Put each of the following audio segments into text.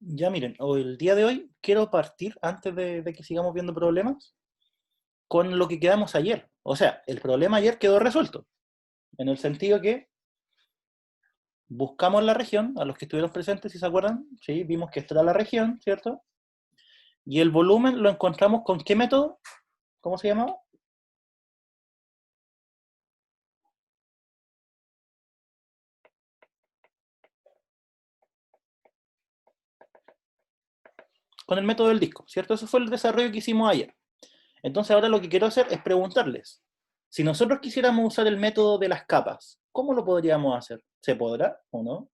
Ya miren, el día de hoy quiero partir, antes de que sigamos viendo problemas, con lo que quedamos ayer. O sea, el problema ayer quedó resuelto, en el sentido que buscamos la región, a los que estuvieron presentes, si se acuerdan, sí, vimos que esta era la región, ¿cierto? Y el volumen lo encontramos con ¿qué método? ¿Cómo se llamaba? Con el método del disco, ¿cierto? Eso fue el desarrollo que hicimos ayer. Entonces ahora lo que quiero hacer es preguntarles, si nosotros quisiéramos usar el método de las capas, ¿cómo lo podríamos hacer? ¿Se podrá o no?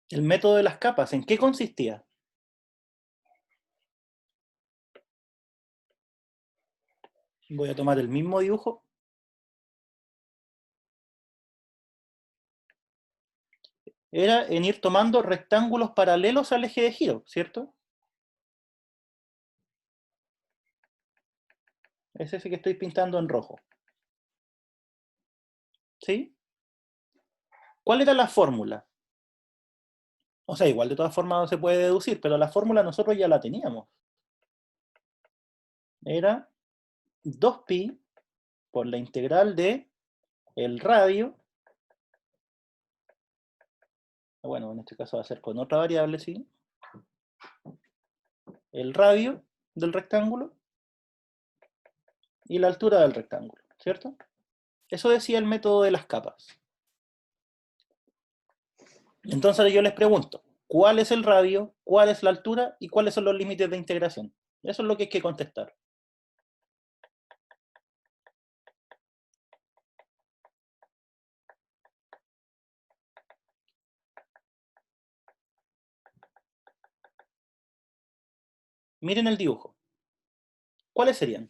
El método de las capas, ¿en qué consistía? Voy a tomar el mismo dibujo. Era en ir tomando rectángulos paralelos al eje de giro, ¿cierto? Es ese que estoy pintando en rojo. ¿Sí? ¿Cuál era la fórmula? O sea, igual de todas formas no se puede deducir, pero la fórmula nosotros ya la teníamos. Era 2pi por la integral de el radio. Bueno, en este caso va a ser con otra variable, ¿sí? El radio del rectángulo y la altura del rectángulo, ¿cierto? Eso decía el método de las capas. Entonces yo les pregunto, ¿cuál es el radio, cuál es la altura y cuáles son los límites de integración? Eso es lo que hay que contestar. Miren el dibujo. ¿Cuáles serían?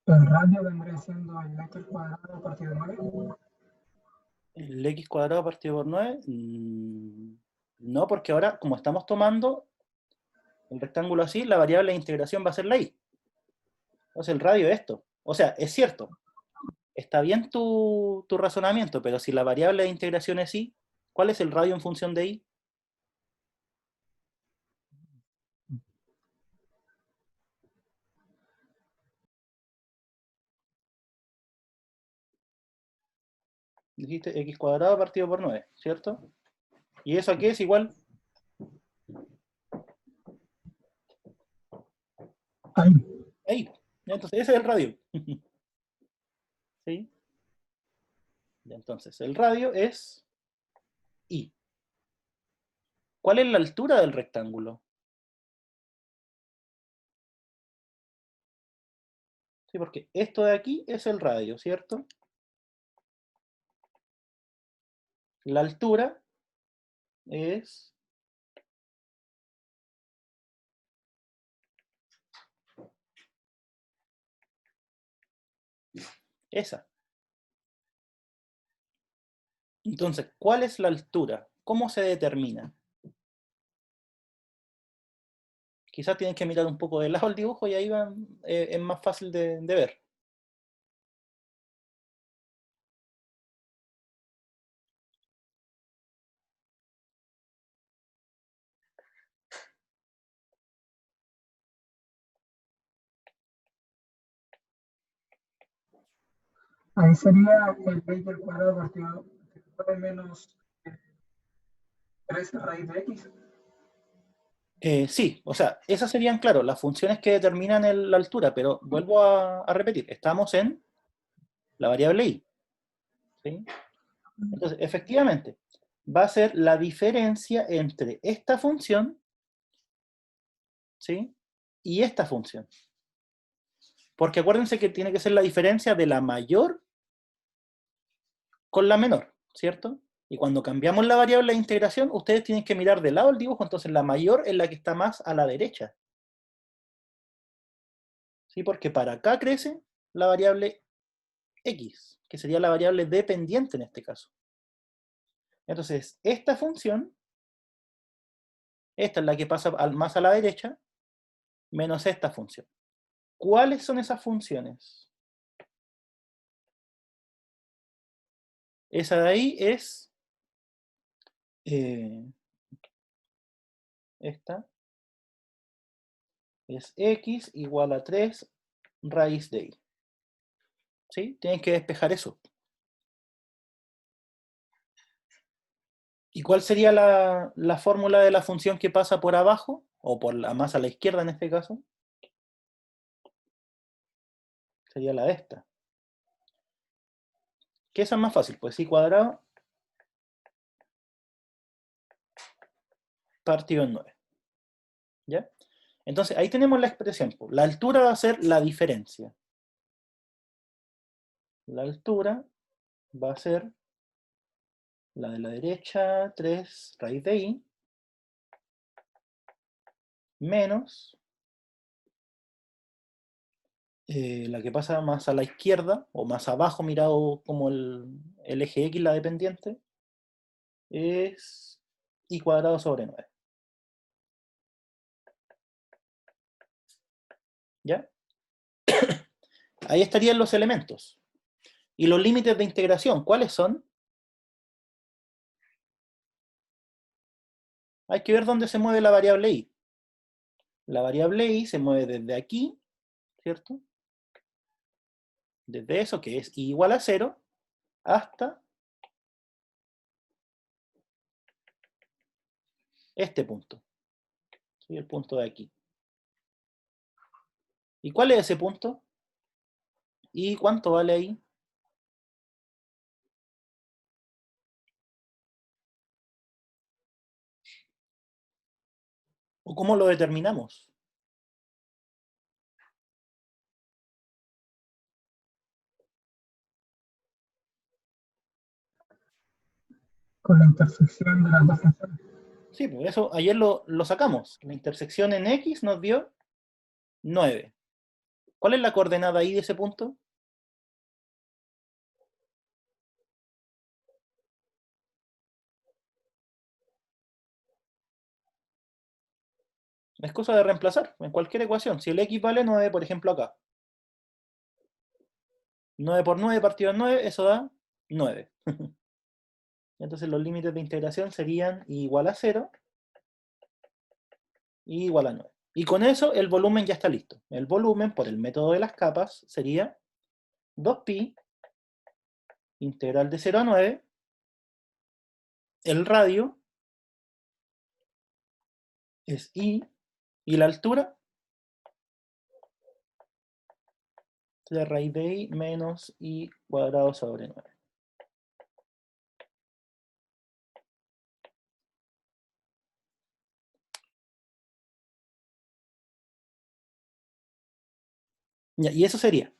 El radio vendría siendo el x cuadrado partido de 9. ¿El x cuadrado partido por 9? No, porque ahora, como estamos tomando el rectángulo así, la variable de integración va a ser la y. Entonces el radio es esto. O sea, es cierto, está bien tu razonamiento, pero si la variable de integración es y, ¿cuál es el radio en función de y? Dijiste x cuadrado partido por 9, ¿cierto? ¿Y eso aquí es igual? Ahí. Ahí. Entonces ese es el radio. ¿Sí? Entonces el radio es I. ¿Cuál es la altura del rectángulo? Sí, porque esto de aquí es el radio, ¿cierto? La altura es esa. Entonces, ¿cuál es la altura? ¿Cómo se determina? Quizás tienes que mirar un poco de lado el dibujo y ahí es más fácil de ver. Ahí sería el x al cuadrado partido de 9 menos 13 raíz de x. Sí, o sea, esas serían, claro, las funciones que determinan la altura, pero vuelvo a repetir, estamos en la variable y. ¿Sí? Entonces, efectivamente, va a ser la diferencia entre esta función, ¿sí? Y esta función. Porque acuérdense que tiene que ser la diferencia de la mayor con la menor, ¿cierto? Y cuando cambiamos la variable de integración, ustedes tienen que mirar de lado el dibujo, entonces la mayor es la que está más a la derecha. ¿Sí? Porque para acá crece la variable x, que sería la variable dependiente en este caso. Entonces, esta función, esta es la que pasa más a la derecha, menos esta función. ¿Cuáles son esas funciones? Esa de ahí es esta, es x igual a 3 raíz de y. ¿Sí? Tienen que despejar eso. ¿Y cuál sería la fórmula de la función que pasa por abajo? O por la más a la izquierda en este caso. Sería la de esta. ¿Qué esa es más fácil? Pues y cuadrado partido en 9. ¿Ya? Entonces, ahí tenemos la expresión. La altura va a ser la diferencia. La altura va a ser la de la derecha, 3 raíz de y, menos la que pasa más a la izquierda, o más abajo mirado como el eje X, la dependiente, es y cuadrado sobre 9. ¿Ya? Ahí estarían los elementos. ¿Y los límites de integración cuáles son? Hay que ver dónde se mueve la variable y. La variable y se mueve desde aquí, ¿cierto? Desde eso que es y igual a 0 hasta este punto. ¿Sí? El punto de aquí. ¿Y cuál es ese punto? ¿Y cuánto vale ahí? ¿O cómo lo determinamos? Con la intersección de las dos funciones. Sí, pues eso ayer lo sacamos. La intersección en X nos dio 9. ¿Cuál es la coordenada ahí de ese punto? Es cosa de reemplazar en cualquier ecuación. Si el X vale 9, por ejemplo acá. 9 por 9 partido en 9, eso da 9. Entonces los límites de integración serían igual a 0 y igual a 9. Y con eso el volumen ya está listo. El volumen, por el método de las capas, sería 2pi integral de 0 a 9. El radio es i, y la altura de raíz de i menos i cuadrado sobre 9. Y eso sería.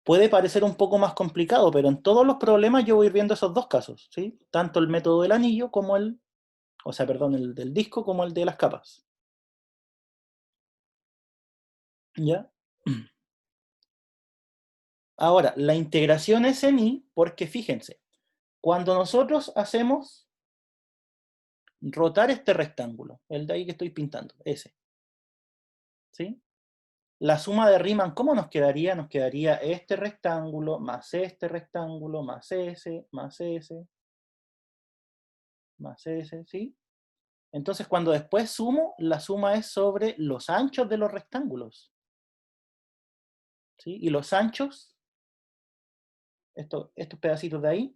Puede parecer un poco más complicado, pero en todos los problemas yo voy a ir viendo esos dos casos, ¿sí? Tanto el método del anillo como el del disco como el de las capas. ¿Ya? Ahora, la integración es en i porque fíjense, cuando nosotros hacemos rotar este rectángulo, el de ahí que estoy pintando, ese, ¿sí? La suma de Riemann, ¿cómo nos quedaría? Nos quedaría este rectángulo, más este rectángulo, más ese, más ese, más ese, ¿sí? Entonces, cuando después sumo, la suma es sobre los anchos de los rectángulos, ¿sí? Y los anchos, estos pedacitos de ahí,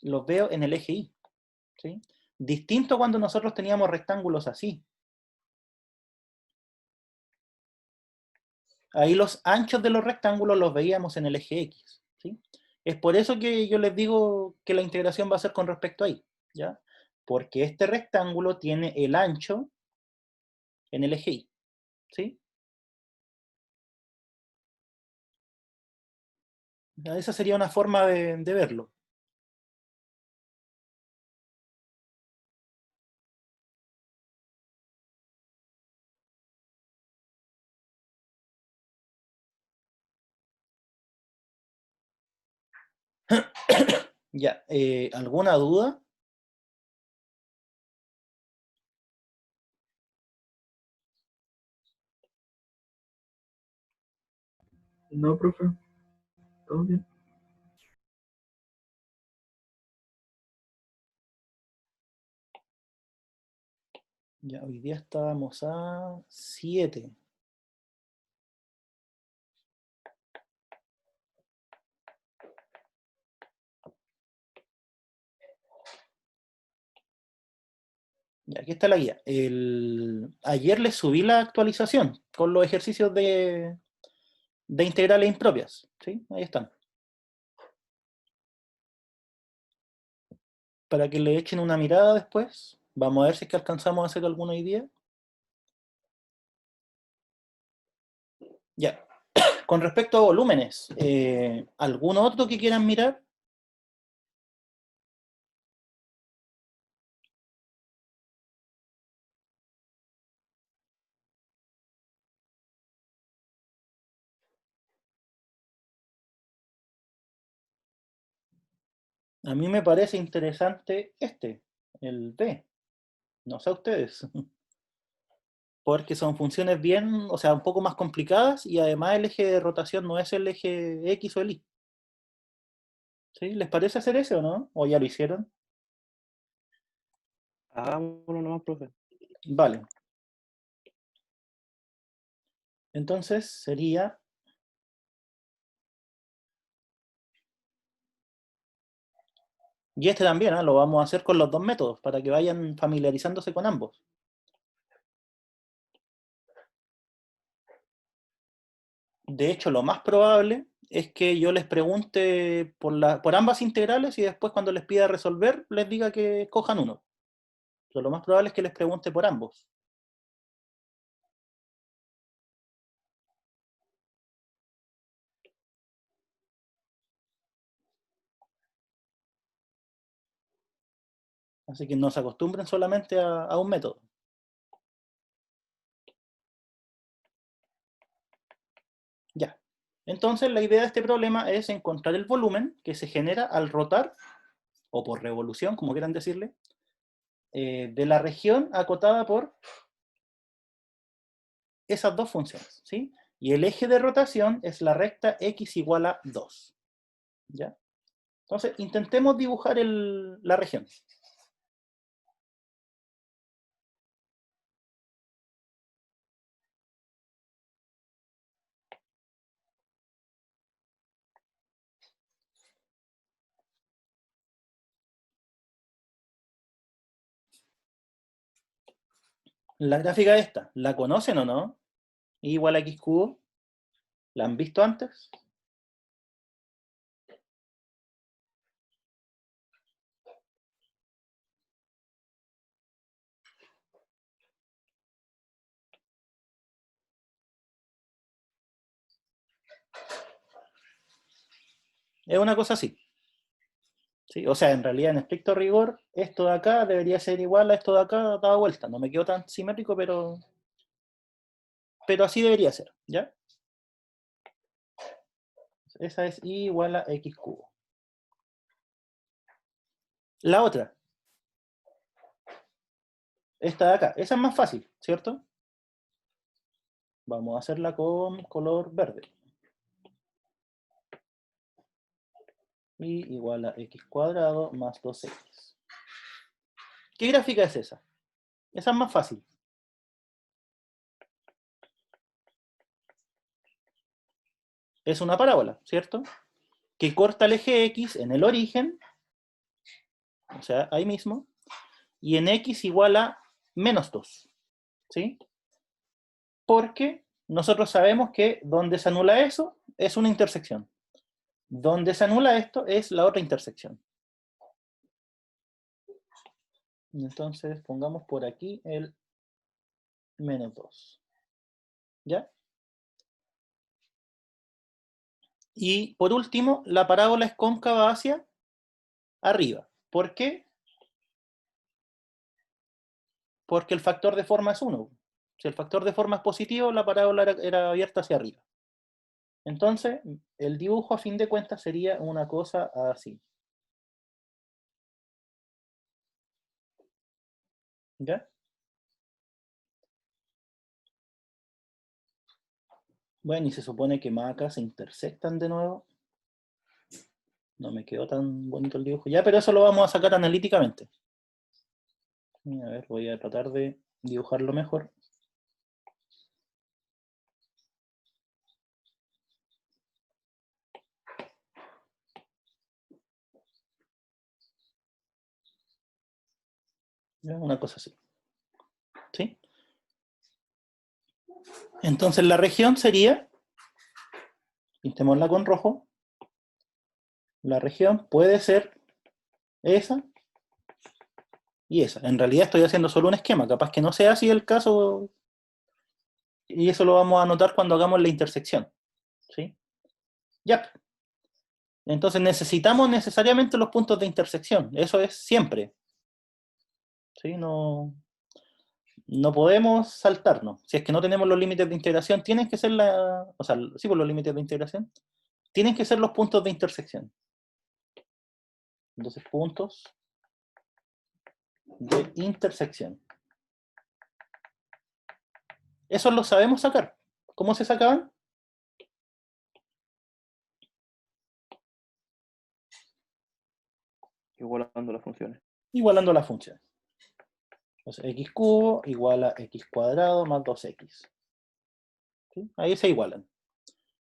los veo en el eje Y, ¿sí? Distinto cuando nosotros teníamos rectángulos así. Ahí los anchos de los rectángulos los veíamos en el eje X, ¿sí? Es por eso que yo les digo que la integración va a ser con respecto a Y, ¿ya? Porque este rectángulo tiene el ancho en el eje Y, ¿sí? Esa sería una forma de verlo. Ya, ¿alguna duda? No, profe, todo bien. Ya, hoy día estábamos a 7. Ya, aquí está la guía. Ayer les subí la actualización con los ejercicios de integrales impropias. ¿Sí? Ahí están. Para que le echen una mirada después. Vamos a ver si es que alcanzamos a hacer alguno hoy día. Ya. Con respecto a volúmenes, ¿algún otro que quieran mirar? A mí me parece interesante el B. No sé a ustedes. Porque son funciones bien, o sea, un poco más complicadas y además el eje de rotación no es el eje X o el Y. ¿Sí? ¿Les parece hacer ese o no? ¿O ya lo hicieron? Hagámoslo nomás, profe. Vale. Entonces sería... Y este también, ¿eh? Lo vamos a hacer con los dos métodos, para que vayan familiarizándose con ambos. De hecho, lo más probable es que yo les pregunte por ambas integrales y después cuando les pida resolver, les diga que escojan uno. Pero lo más probable es que les pregunte por ambos. Así que no se acostumbren solamente a un método. Ya. Entonces, la idea de este problema es encontrar el volumen que se genera al rotar, o por revolución, como quieran decirle, de la región acotada por esas dos funciones, ¿sí? Y el eje de rotación es la recta x igual a 2. ¿Ya? Entonces, intentemos dibujar la región. La gráfica esta, ¿la conocen o no? I igual a x cubo. ¿La han visto antes? Es una cosa así. ¿Sí? O sea, en realidad, en estricto rigor, esto de acá debería ser igual a esto de acá dado vuelta. No me quedo tan simétrico, pero así debería ser, ¿ya? Esa es I igual a x cubo. La otra, esta de acá, esa es más fácil, ¿cierto? Vamos a hacerla con color verde. Y igual a x cuadrado más 2x. ¿Qué gráfica es esa? Esa es más fácil. Es una parábola, ¿cierto? Que corta el eje x en el origen, o sea, ahí mismo, y en x igual a menos 2, ¿sí? Porque nosotros sabemos que donde se anula eso es una intersección. Donde se anula esto es la otra intersección. Entonces pongamos por aquí el menos 2. ¿Ya? Y por último, la parábola es cóncava hacia arriba. ¿Por qué? Porque el factor de forma es 1. Si el factor de forma es positivo, la parábola era abierta hacia arriba. Entonces, el dibujo a fin de cuentas sería una cosa así. ¿Ya? Bueno, y se supone que más acá se intersectan de nuevo. No me quedó tan bonito el dibujo. Ya, pero eso lo vamos a sacar analíticamente. A ver, voy a tratar de dibujarlo mejor. Ya, una cosa así. ¿Sí? Entonces la región sería, pintémosla con rojo, la región puede ser esa y esa. En realidad estoy haciendo solo un esquema, capaz que no sea así el caso, y eso lo vamos a anotar cuando hagamos la intersección. ¿Sí? Ya. Entonces necesitamos necesariamente los puntos de intersección, eso es siempre. ¿Sí? No, no podemos saltarnos. Si es que no tenemos los límites de integración, tienen que ser o sea, sí, por los límites de integración, tienen que ser los puntos de intersección. Entonces, puntos de intersección. Eso lo sabemos sacar. ¿Cómo se sacaban? Igualando las funciones. Igualando las funciones. Entonces, x cubo igual a x cuadrado más 2x. ¿Sí? Ahí se igualan.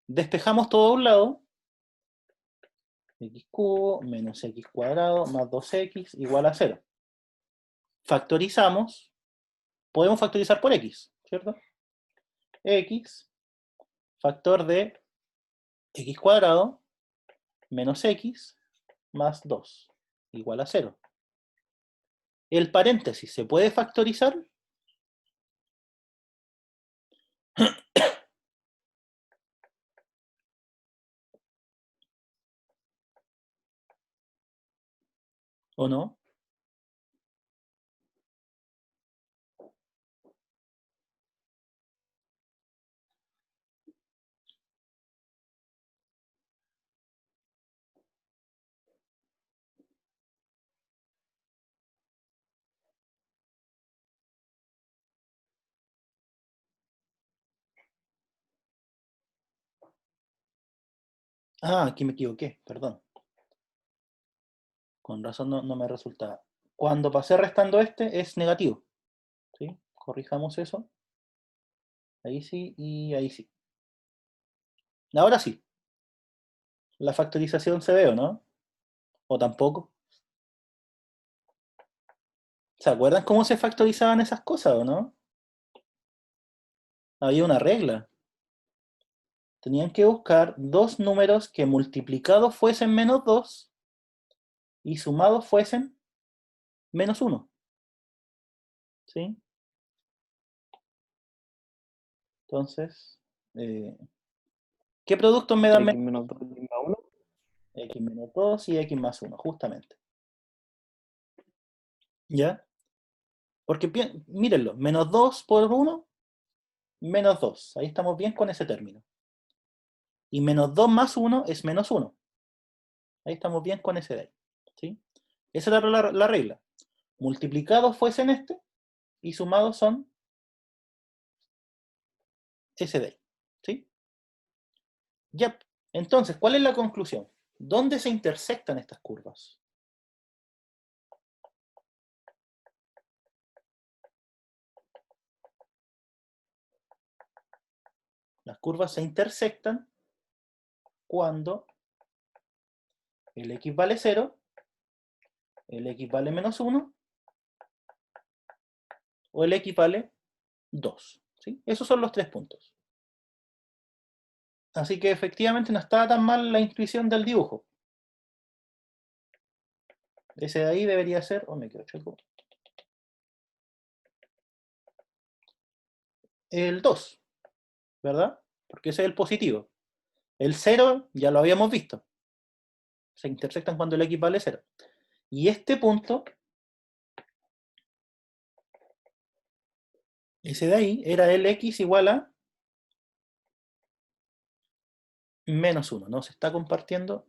Despejamos todo a un lado. X cubo menos x cuadrado más 2x igual a 0. Factorizamos. Podemos factorizar por x, ¿cierto? X, factor de x cuadrado menos x más 2 igual a 0. El paréntesis, ¿se puede factorizar? ¿O no? Ah, aquí me equivoqué, perdón. Con razón no me resulta. Cuando pasé restando este es negativo. ¿Sí? Corrijamos eso. Ahí sí y ahí sí. Ahora sí. La factorización se ve, ¿o no? ¿O tampoco? ¿Se acuerdan cómo se factorizaban esas cosas, o no? Había una regla. Tenían que buscar dos números que multiplicados fuesen menos 2 y sumados fuesen menos 1. ¿Sí? Entonces, ¿qué productos me dan X menos? menos 2 y más 1. X menos 2 y X más 1, justamente. ¿Ya? Porque mírenlo, menos 2 por 1, menos 2. Ahí estamos bien con ese término. Y menos 2 más 1 es menos 1. Ahí estamos bien con ese de ahí. ¿Sí? Esa era la regla. Multiplicados fuesen este y sumados son ese de ahí. ¿Sí? Ya. Entonces, ¿cuál es la conclusión? ¿Dónde se intersectan estas curvas? Las curvas se intersectan cuando el x vale 0, el x vale menos 1 o el x vale 2. ¿Sí? Esos son los tres puntos. Así que efectivamente no estaba tan mal la intuición del dibujo. Ese de ahí debería ser, me quedo chueco, el 2, ¿verdad? Porque ese es el positivo. El 0 ya lo habíamos visto. Se intersectan cuando el x vale 0. Y este punto, ese de ahí, era el x igual a menos 1. ¿No se está compartiendo?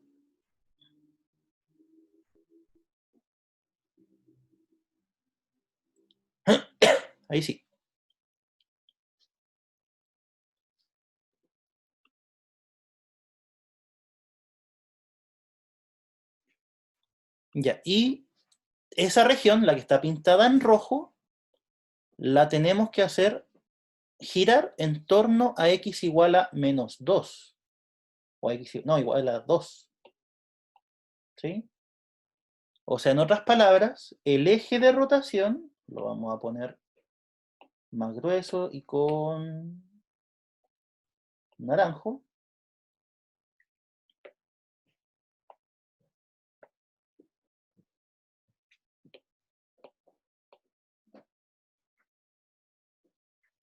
Ahí sí. Ya, y esa región, la que está pintada en rojo, la tenemos que hacer girar en torno a x igual a menos 2. O x, no, igual a 2. ¿Sí? O sea, en otras palabras, el eje de rotación, lo vamos a poner más grueso y con naranjo.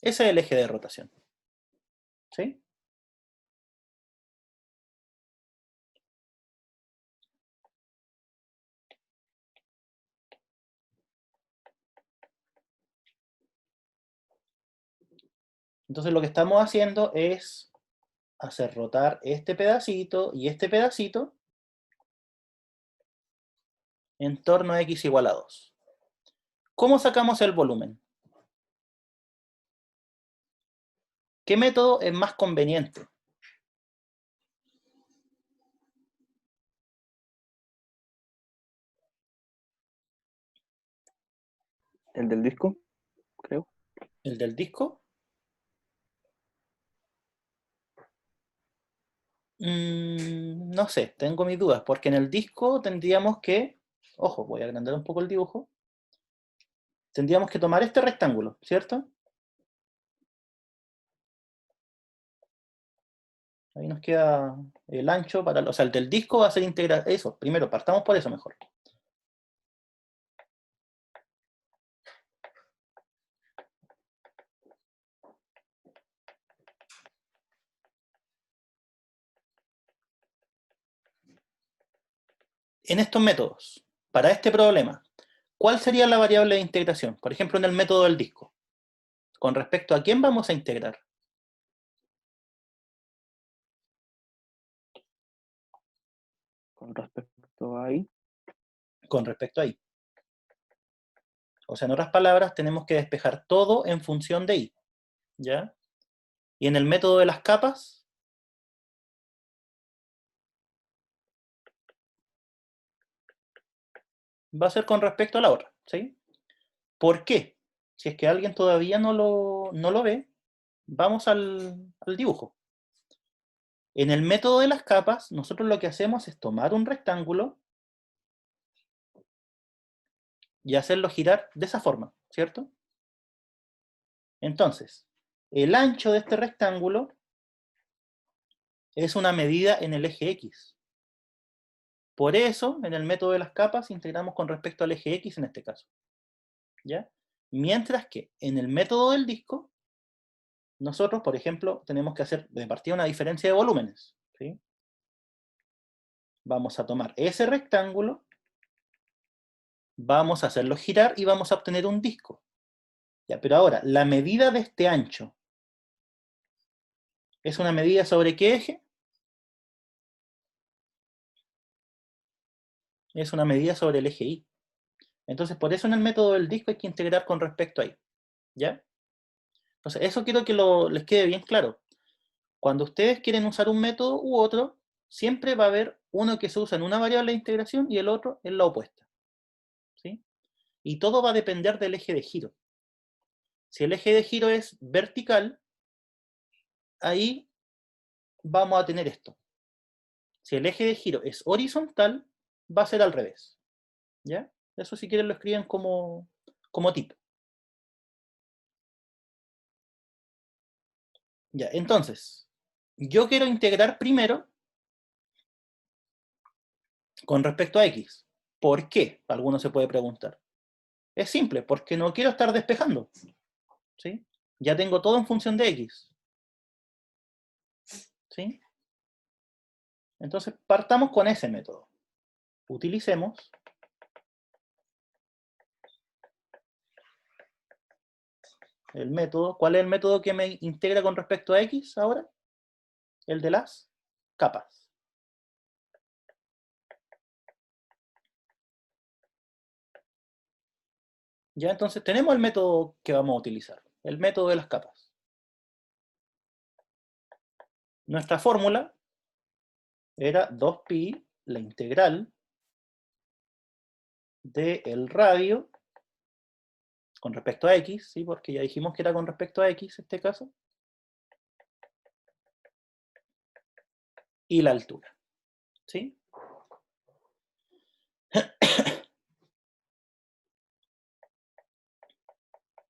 Ese es el eje de rotación. ¿Sí? Entonces lo que estamos haciendo es hacer rotar este pedacito y este pedacito en torno a x igual a 2. ¿Cómo sacamos el volumen? ¿Qué método es más conveniente? El del disco, creo. ¿El del disco? No sé, tengo mis dudas, porque en el disco tendríamos que, ojo, voy a agrandar un poco el dibujo, tendríamos que tomar este rectángulo, ¿cierto? Ahí nos queda el ancho para, o sea, el del disco va a ser integral, eso, primero, partamos por eso mejor. En estos métodos, para este problema, ¿cuál sería la variable de integración? Por ejemplo, en el método del disco. ¿Con respecto a quién vamos a integrar? Con respecto a ahí. Con respecto a y. O sea, en otras palabras, tenemos que despejar todo en función de y. ¿Ya? Y en el método de las capas, va a ser con respecto a la otra. ¿Sí? ¿Por qué? Si es que alguien todavía no lo ve, vamos al dibujo. En el método de las capas, nosotros lo que hacemos es tomar un rectángulo y hacerlo girar de esa forma, ¿cierto? Entonces, el ancho de este rectángulo es una medida en el eje X. Por eso, en el método de las capas, integramos con respecto al eje X en este caso. ¿Ya? Mientras que en el método del disco, nosotros, por ejemplo, tenemos que hacer de partida una diferencia de volúmenes. ¿Sí? Vamos a tomar ese rectángulo, vamos a hacerlo girar y vamos a obtener un disco. ¿Ya? Pero ahora, la medida de este ancho es una medida sobre qué eje? Es una medida sobre el eje Y. Entonces, por eso en el método del disco hay que integrar con respecto a Y. ¿Ya? Entonces, eso quiero que les quede bien claro. Cuando ustedes quieren usar un método u otro, siempre va a haber uno que se usa en una variable de integración y el otro en la opuesta. ¿Sí? Y todo va a depender del eje de giro. Si el eje de giro es vertical, ahí vamos a tener esto. Si el eje de giro es horizontal, va a ser al revés. ¿Ya? Eso si quieren lo escriben como tip. Ya, entonces, yo quiero integrar primero con respecto a x. ¿Por qué? Alguno se puede preguntar. Es simple, porque no quiero estar despejando. ¿Sí? Ya tengo todo en función de x. ¿Sí? Entonces, partamos con ese método. Utilicemos el método. ¿Cuál es el método que me integra con respecto a x ahora? El de las capas. Ya, entonces tenemos el método que vamos a utilizar, el método de las capas. Nuestra fórmula era 2pi, la integral del radio con respecto a x, ¿sí? Porque ya dijimos que era con respecto a x en este caso, y la altura, ¿sí?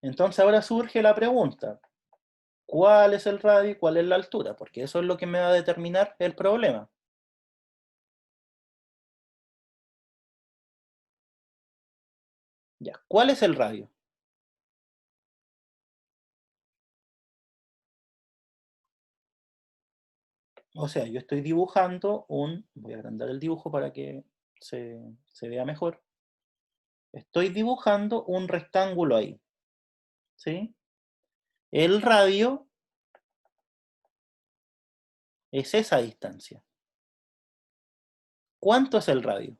Entonces ahora surge la pregunta, ¿cuál es el radio y cuál es la altura? Porque eso es lo que me va a determinar el problema. Ya, ¿cuál es el radio? O sea, yo estoy dibujando voy a agrandar el dibujo para que se vea mejor. Estoy dibujando un rectángulo ahí, ¿sí? El radio es esa distancia. ¿Cuánto es el radio?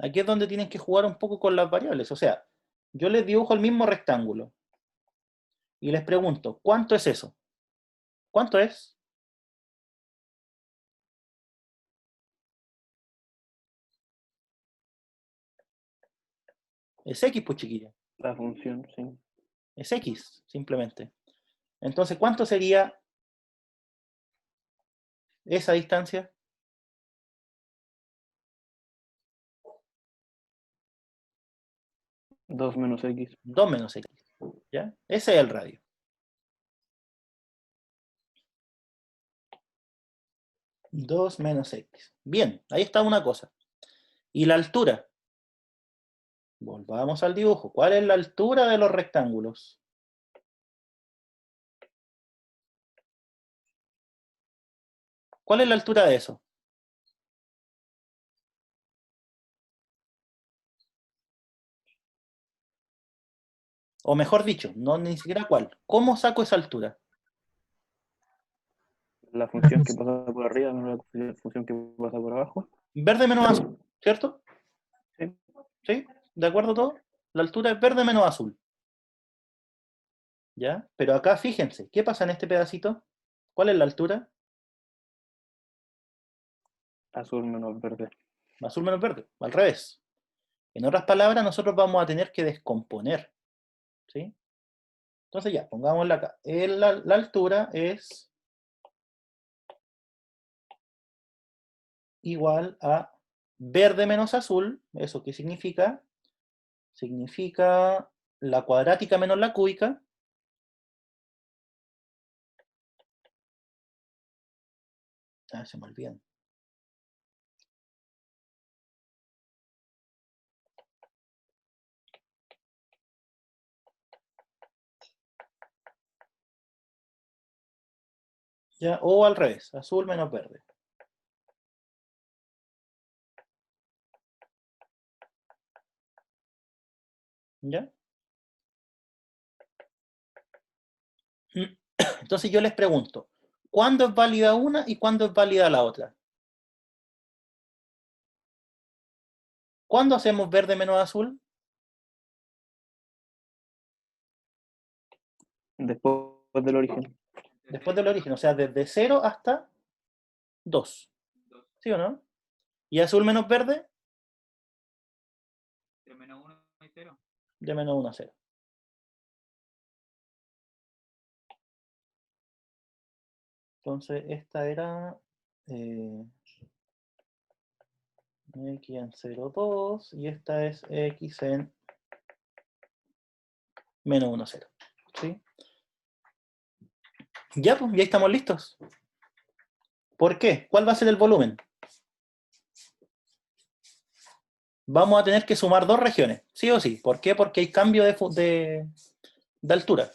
Aquí es donde tienen que jugar un poco con las variables. O sea, yo les dibujo el mismo rectángulo y les pregunto, ¿cuánto es eso? ¿Cuánto es? Es x, pues chiquilla. La función, sí. Es x, simplemente. Entonces, ¿cuánto sería esa distancia? 2 menos x. 2 menos x. ¿Ya? Ese es el radio. Dos menos x. Bien, ahí está una cosa. ¿Y la altura? Volvamos al dibujo. ¿Cuál es la altura de los rectángulos? ¿Cuál es la altura de eso? O mejor dicho, no ni siquiera cuál. ¿Cómo saco esa altura? La función que pasa por arriba menos la función que pasa por abajo. Verde menos azul, ¿cierto? Sí. ¿Sí? ¿De acuerdo todo? La altura es verde menos azul. ¿Ya? Pero acá fíjense, ¿qué pasa en este pedacito? ¿Cuál es la altura? Azul menos verde. Azul menos verde, al revés. En otras palabras, nosotros vamos a tener que descomponer. ¿Sí? Entonces ya, pongámosla acá. La altura es igual a verde menos azul. ¿Eso qué significa? Significa la cuadrática menos la cúbica. Ah, se me olvidan. ¿Ya? O al revés, azul menos verde. ¿Ya? Entonces yo les pregunto, ¿cuándo es válida una y cuándo es válida la otra? ¿Cuándo hacemos verde menos azul? Después del origen. Después del origen, o sea, desde 0 hasta 2. ¿Sí o no? ¿Y azul menos verde? De menos 1 y 0. De menos 1 a 0. Entonces, esta era x en 0,2 y esta es x en menos 1, 0. ¿Sí? Ya, pues, ya estamos listos. ¿Por qué? ¿Cuál va a ser el volumen? Vamos a tener que sumar dos regiones, sí o sí. ¿Por qué? Porque hay cambio de altura.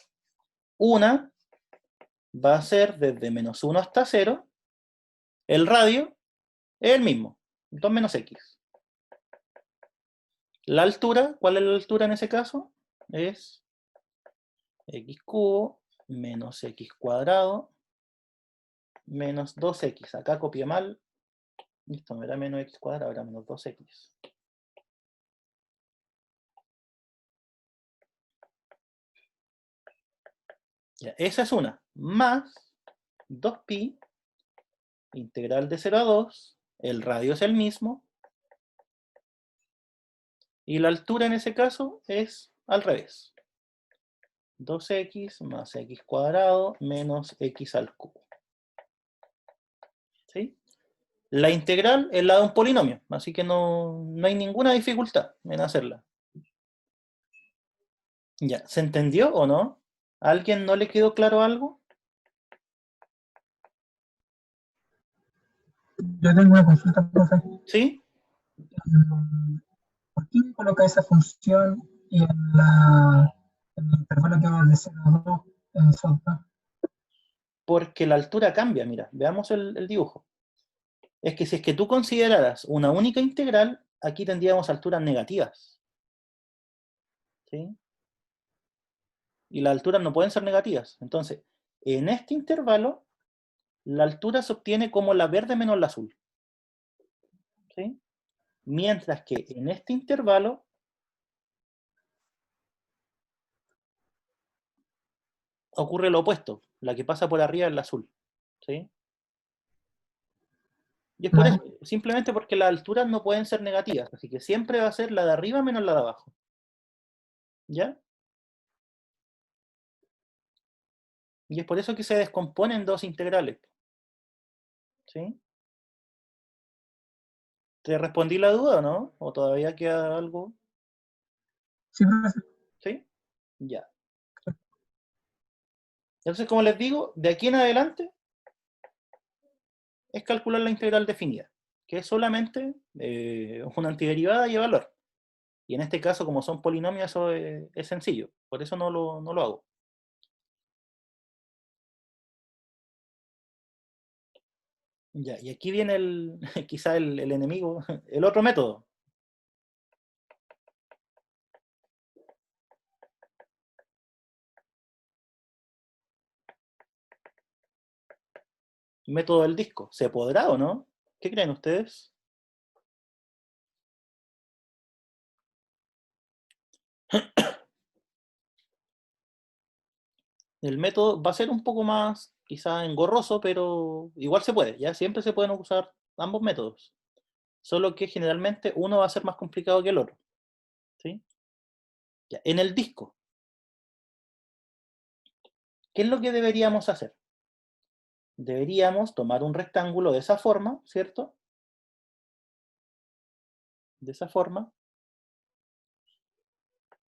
Una va a ser desde menos 1 hasta 0, el radio es el mismo, 2 menos x. La altura, ¿cuál es la altura en ese caso? Es x cubo menos x cuadrado menos 2x. Acá copié mal. Listo, no era menos x cuadrado, era menos 2x. Ya, esa es una. Más 2pi, integral de 0 a 2, el radio es el mismo, y la altura en ese caso es al revés. 2x más x cuadrado menos x al cubo. ¿Sí? La integral es la de un polinomio, así que no hay ninguna dificultad en hacerla. Ya, ¿se entendió o no? ¿A alguien no le quedó claro algo? Yo tengo una consulta, profe. ¿Sí? ¿Por qué coloca esa función y en el intervalo que va de 0 a 2 en SOTA? Porque la altura cambia, mira, veamos el dibujo. Es que si es que tú consideraras una única integral, aquí tendríamos alturas negativas. ¿Sí? Y las alturas no pueden ser negativas. Entonces, en este intervalo, la altura se obtiene como la verde menos la azul. ¿Sí? Mientras que en este intervalo, ocurre lo opuesto. La que pasa por arriba es la azul. ¿Sí? Y es por eso, simplemente porque las alturas no pueden ser negativas. Así que siempre va a ser la de arriba menos la de abajo. ¿Ya? Y es por eso que se descomponen dos integrales. ¿Sí? ¿Te respondí la duda o no? ¿O todavía queda algo? Sí, profe. ¿Sí? Ya. Entonces, como les digo, de aquí en adelante es calcular la integral definida, que es solamente una antiderivada y valor. Y en este caso, como son polinomios, eso es sencillo. Por eso no lo hago. Ya, y aquí viene quizá el enemigo, el otro método. Método del disco. ¿Se podrá o no? ¿Qué creen ustedes? El método va a ser un poco más, quizá engorroso, pero igual se puede. Ya siempre se pueden usar ambos métodos. Solo que generalmente uno va a ser más complicado que el otro. ¿Sí? Ya, en el disco, ¿qué es lo que deberíamos hacer? Deberíamos tomar un rectángulo de esa forma, ¿cierto? De esa forma.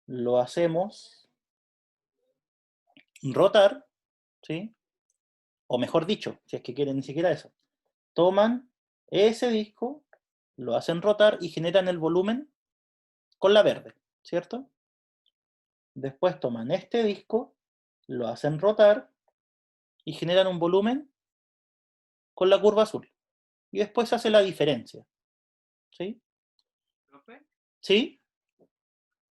Lo hacemos rotar, ¿sí? O mejor dicho, si es que quieren ni siquiera eso. Toman ese disco, lo hacen rotar y generan el volumen con la verde, ¿cierto? Después toman este disco, lo hacen rotar y generan un volumen con la curva azul. Y después se hace la diferencia. ¿Sí? ¿Profe? ¿Sí?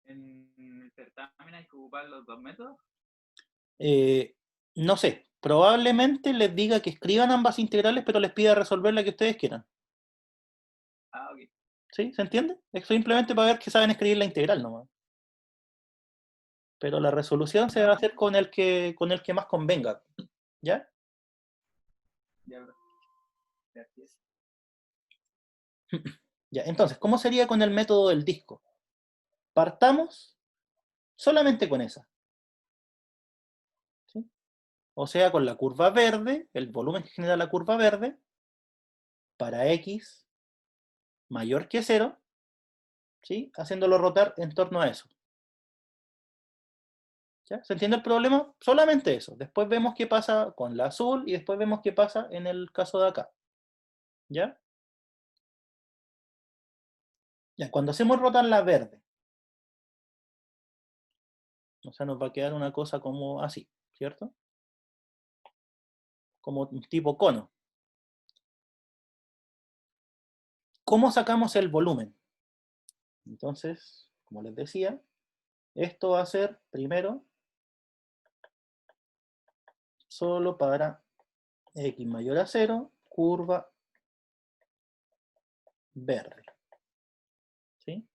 ¿En el certamen hay que ocupar los dos métodos? No sé. Probablemente les diga que escriban ambas integrales, pero les pida resolver la que ustedes quieran. Ah, ok. ¿Sí? ¿Se entiende? Es simplemente para ver que saben escribir la integral nomás. Pero la resolución se va a hacer con el que más convenga. ¿Ya? Ya, profe. Gracias. Ya, entonces, ¿cómo sería con el método del disco? Partamos solamente con esa. ¿Sí? O sea, con la curva verde, el volumen que genera la curva verde, para x mayor que 0, ¿sí? Haciéndolo rotar en torno a eso. ¿Ya? ¿Se entiende el problema? Solamente eso. Después vemos qué pasa con la azul y después vemos qué pasa en el caso de acá. ¿Ya? Ya, cuando hacemos rotar la verde, o sea, nos va a quedar una cosa como así, ¿cierto? como un tipo cono. ¿Cómo sacamos el volumen? Entonces, como les decía, esto va a ser primero solo para x mayor a 0, curva verde. ¿Sí?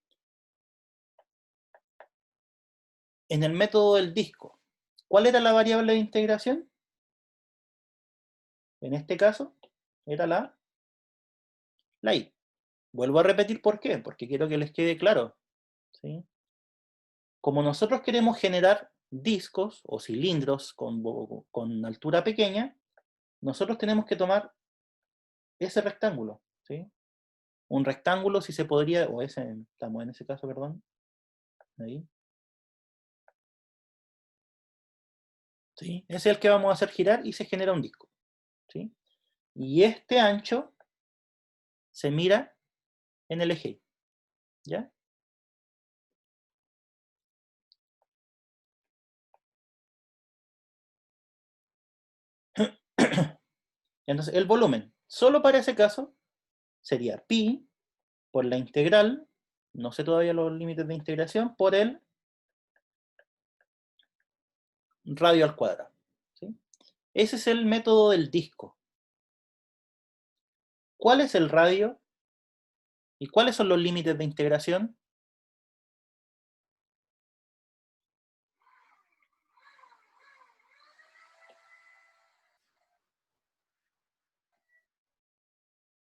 En el método del disco, ¿cuál era la variable de integración? En este caso, era la y. Vuelvo a repetir por qué, porque quiero que les quede claro. ¿Sí? Como nosotros queremos generar discos o cilindros con altura pequeña, nosotros tenemos que tomar ese rectángulo. ¿Sí? Un rectángulo, si se podría, o ese, estamos en ese caso, perdón. Ahí. ¿Sí? Ese es el que vamos a hacer girar y se genera un disco. ¿Sí? Y este ancho se mira en el eje. ¿Ya? Entonces, el volumen, solo para ese caso, sería pi por la integral, no sé todavía los límites de integración, por el radio al cuadrado. ¿Sí? Ese es el método del disco. ¿Cuál es el radio? ¿Y cuáles son los límites de integración?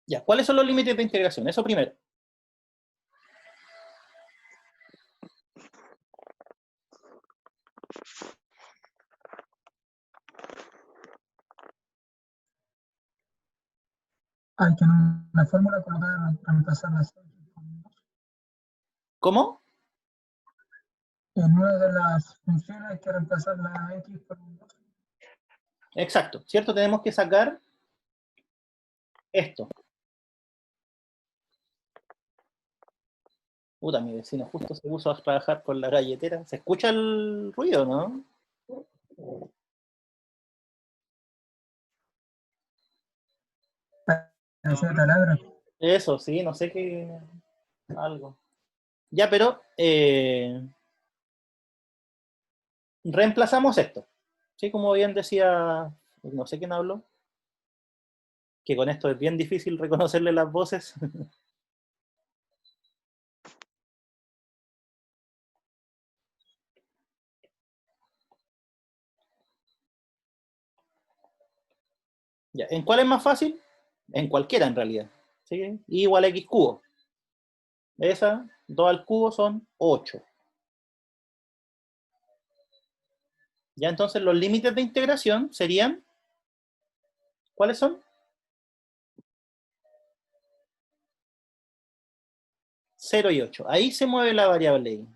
Ya, ¿cuáles son los límites de integración? Eso primero. Hay que en una fórmula colocar, reemplazar las X con 2. ¿Cómo? En una de las funciones hay que reemplazar la X por un 2. Exacto, ¿cierto? Tenemos que sacar esto. Puta, mi vecino justo se puso a trabajar con la galletera. ¿Se escucha el ruido, no? Parecía taladro. Eso, sí, no sé qué... algo. Ya, pero reemplazamos esto. ¿Sí? Como bien decía, no sé quién habló, que con esto es bien difícil reconocerle las voces. Ya, ¿en cuál es más fácil? En cualquiera, en realidad. ¿Sí? I igual a x cubo. Esa, 2 al cubo son 8. Ya, entonces los límites de integración serían, ¿cuáles son? 0 y 8. Ahí se mueve la variable y.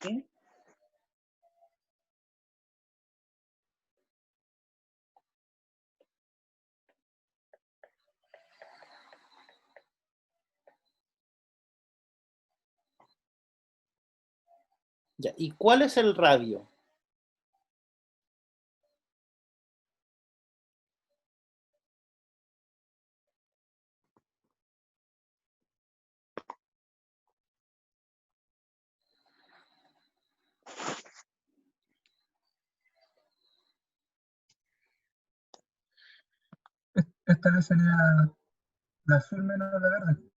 ¿Sí? Ya, ¿y cuál es el radio? Esta vez sería la azul menos la verde.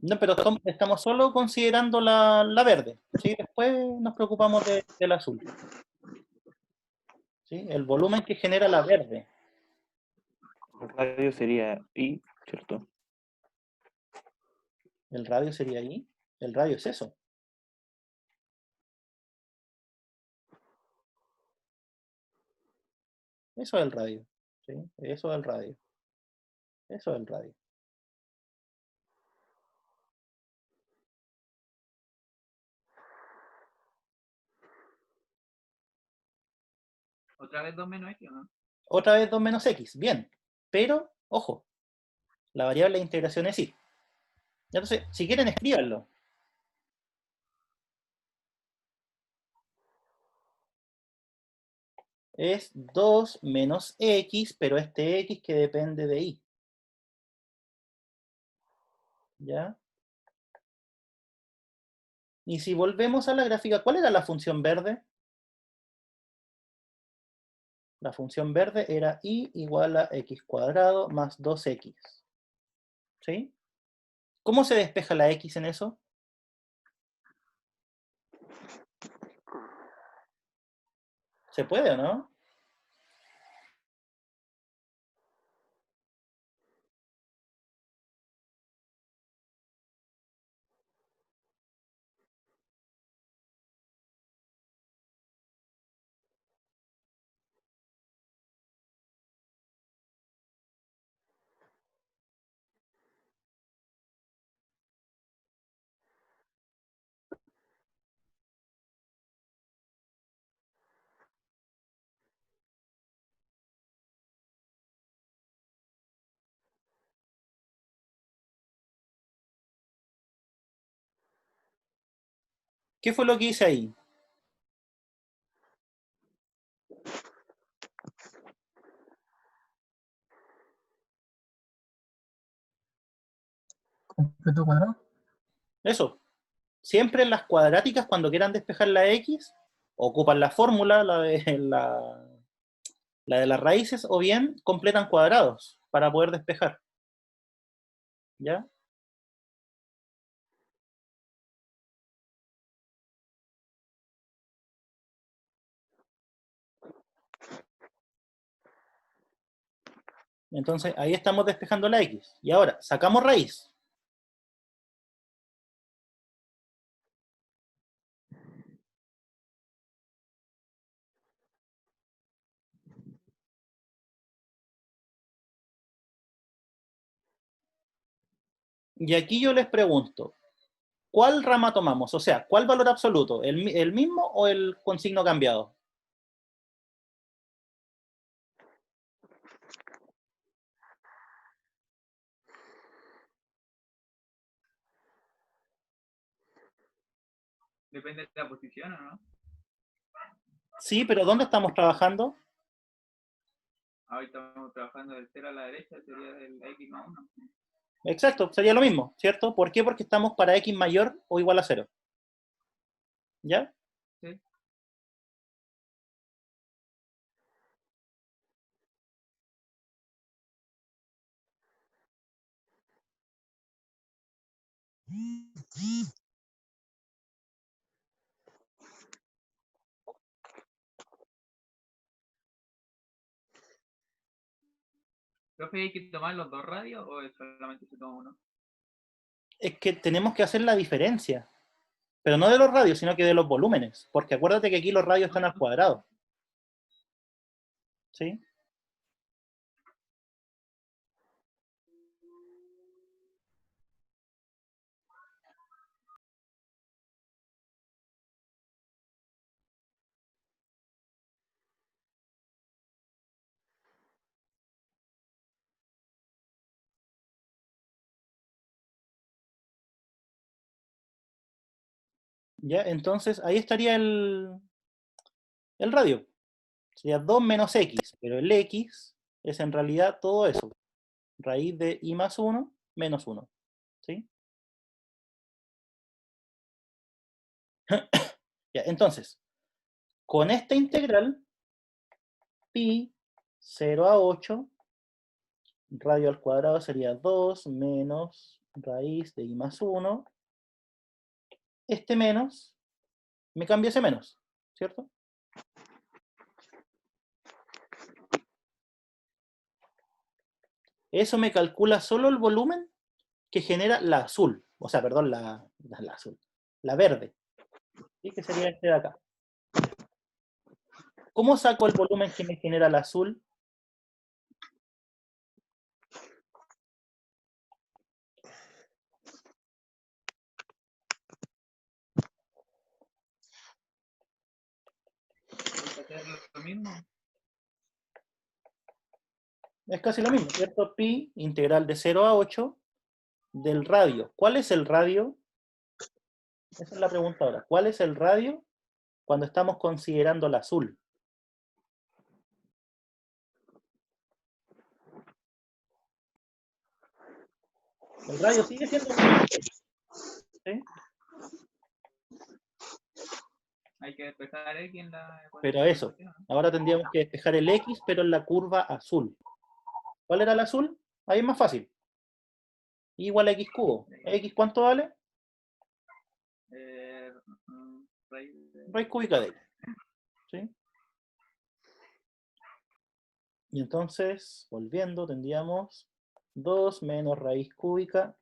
No, pero estamos solo considerando la verde. ¿Sí? Después nos preocupamos del azul. ¿Sí? El volumen que genera la verde. El radio sería I, ¿cierto? El radio sería ahí. El radio es eso. Eso es el radio. ¿Sí? Eso es el radio. Eso es el radio. ¿Otra vez 2 menos X o no? Otra vez 2 menos x. Bien. Pero, ojo, la variable de integración es y. Entonces, si quieren, escríbanlo. es 2 menos x, pero este x que depende de y. ¿Ya? Y si volvemos a la gráfica, ¿cuál era la función verde? La función verde era y igual a x cuadrado más 2x. ¿Sí? ¿Cómo se despeja la x en eso? ¿Se puede o no? ¿Qué fue lo que hice ahí? Completo cuadrado. Eso. Siempre en las cuadráticas, cuando quieran despejar la x, ocupan la fórmula, la de las raíces, o bien completan cuadrados para poder despejar. ¿Ya? Entonces, ahí estamos despejando la x. Y ahora, sacamos raíz. Y aquí yo les pregunto, ¿cuál rama tomamos? O sea, ¿cuál valor absoluto? ¿El mismo o el con signo cambiado? Depende de la posición, ¿o no? Sí, pero ¿dónde estamos trabajando? Ahorita estamos trabajando del 0 a la derecha, sería del x más 1. Exacto, sería lo mismo, ¿cierto? ¿Por qué? Porque estamos para x mayor o igual a 0. ¿Ya? Sí. ¿Profe, hay que tomar los dos radios o solamente se toma uno? Es que tenemos que hacer la diferencia. Pero no de los radios, sino que de los volúmenes. Porque acuérdate que aquí los radios están al cuadrado. ¿Sí? ¿Ya? Entonces ahí estaría el radio. Sería 2 menos x, pero el x es en realidad todo eso. Raíz de i más 1 menos 1. ¿Sí? Ya, entonces, con esta integral, pi 0 a 8, radio al cuadrado sería 2 menos raíz de i más 1. Este menos, me cambia ese menos, ¿cierto? Eso me calcula solo el volumen que genera la azul. O sea, perdón, la azul. La verde. ¿Sí? Que sería este de acá. ¿Cómo saco el volumen que me genera la azul? ¿Hay que hacer lo mismo? Es casi lo mismo, ¿cierto? Pi integral de 0 a 8 del radio. ¿Cuál es el radio? Esa es la pregunta ahora. ¿Cuál es el radio cuando estamos considerando el azul? El radio sigue siendo... ¿sí? Hay que despejar X en la ecuación. Pero eso, ahora tendríamos que despejar el X, pero en la curva azul. ¿Cuál era el azul? Ahí es más fácil. Y igual a X cubo. ¿X cuánto vale? Raíz de- Raíz cúbica de X. ¿Sí? Y entonces, volviendo, tendríamos 2 menos raíz cúbica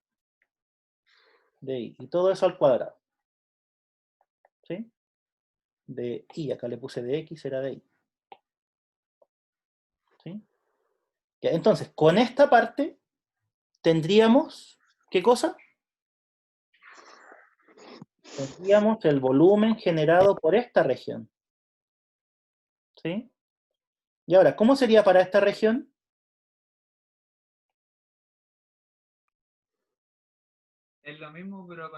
de Y. Y todo eso al cuadrado. ¿Sí? De Y, acá le puse de X, era de Y. ¿Sí? Ya, entonces, con esta parte tendríamos, ¿qué cosa? Tendríamos el volumen generado por esta región. ¿Sí? Y ahora, ¿cómo sería para esta región? Es lo mismo, pero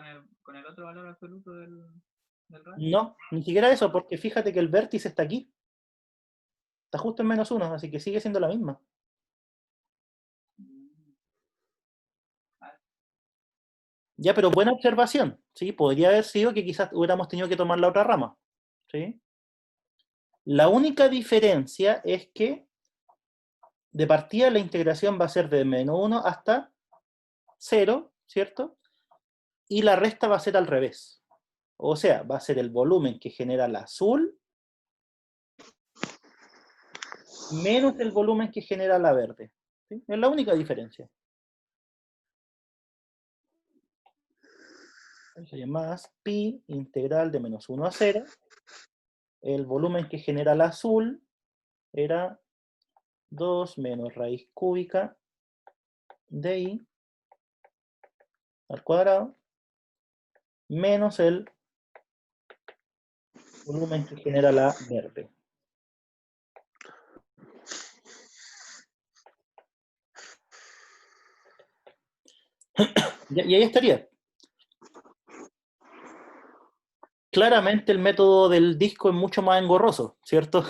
con el otro valor absoluto del radio. No, ni siquiera eso, porque fíjate que el vértice está aquí. Está justo en -1, así que sigue siendo la misma. Ya, pero buena observación, ¿sí? Podría haber sido que quizás hubiéramos tenido que tomar la otra rama, ¿sí? La única diferencia es que de partida la integración va a ser de -1 hasta 0, ¿cierto? Y la resta va a ser al revés. O sea, va a ser el volumen que genera el azul menos el volumen que genera la verde. ¿Sí? Es la única diferencia. Sería más pi integral de -1 a 0. El volumen que genera el azul era 2 menos raíz cúbica de I al cuadrado menos el volumen que genera la verde. Y ahí estaría. Claramente el método del disco es mucho más engorroso, ¿cierto?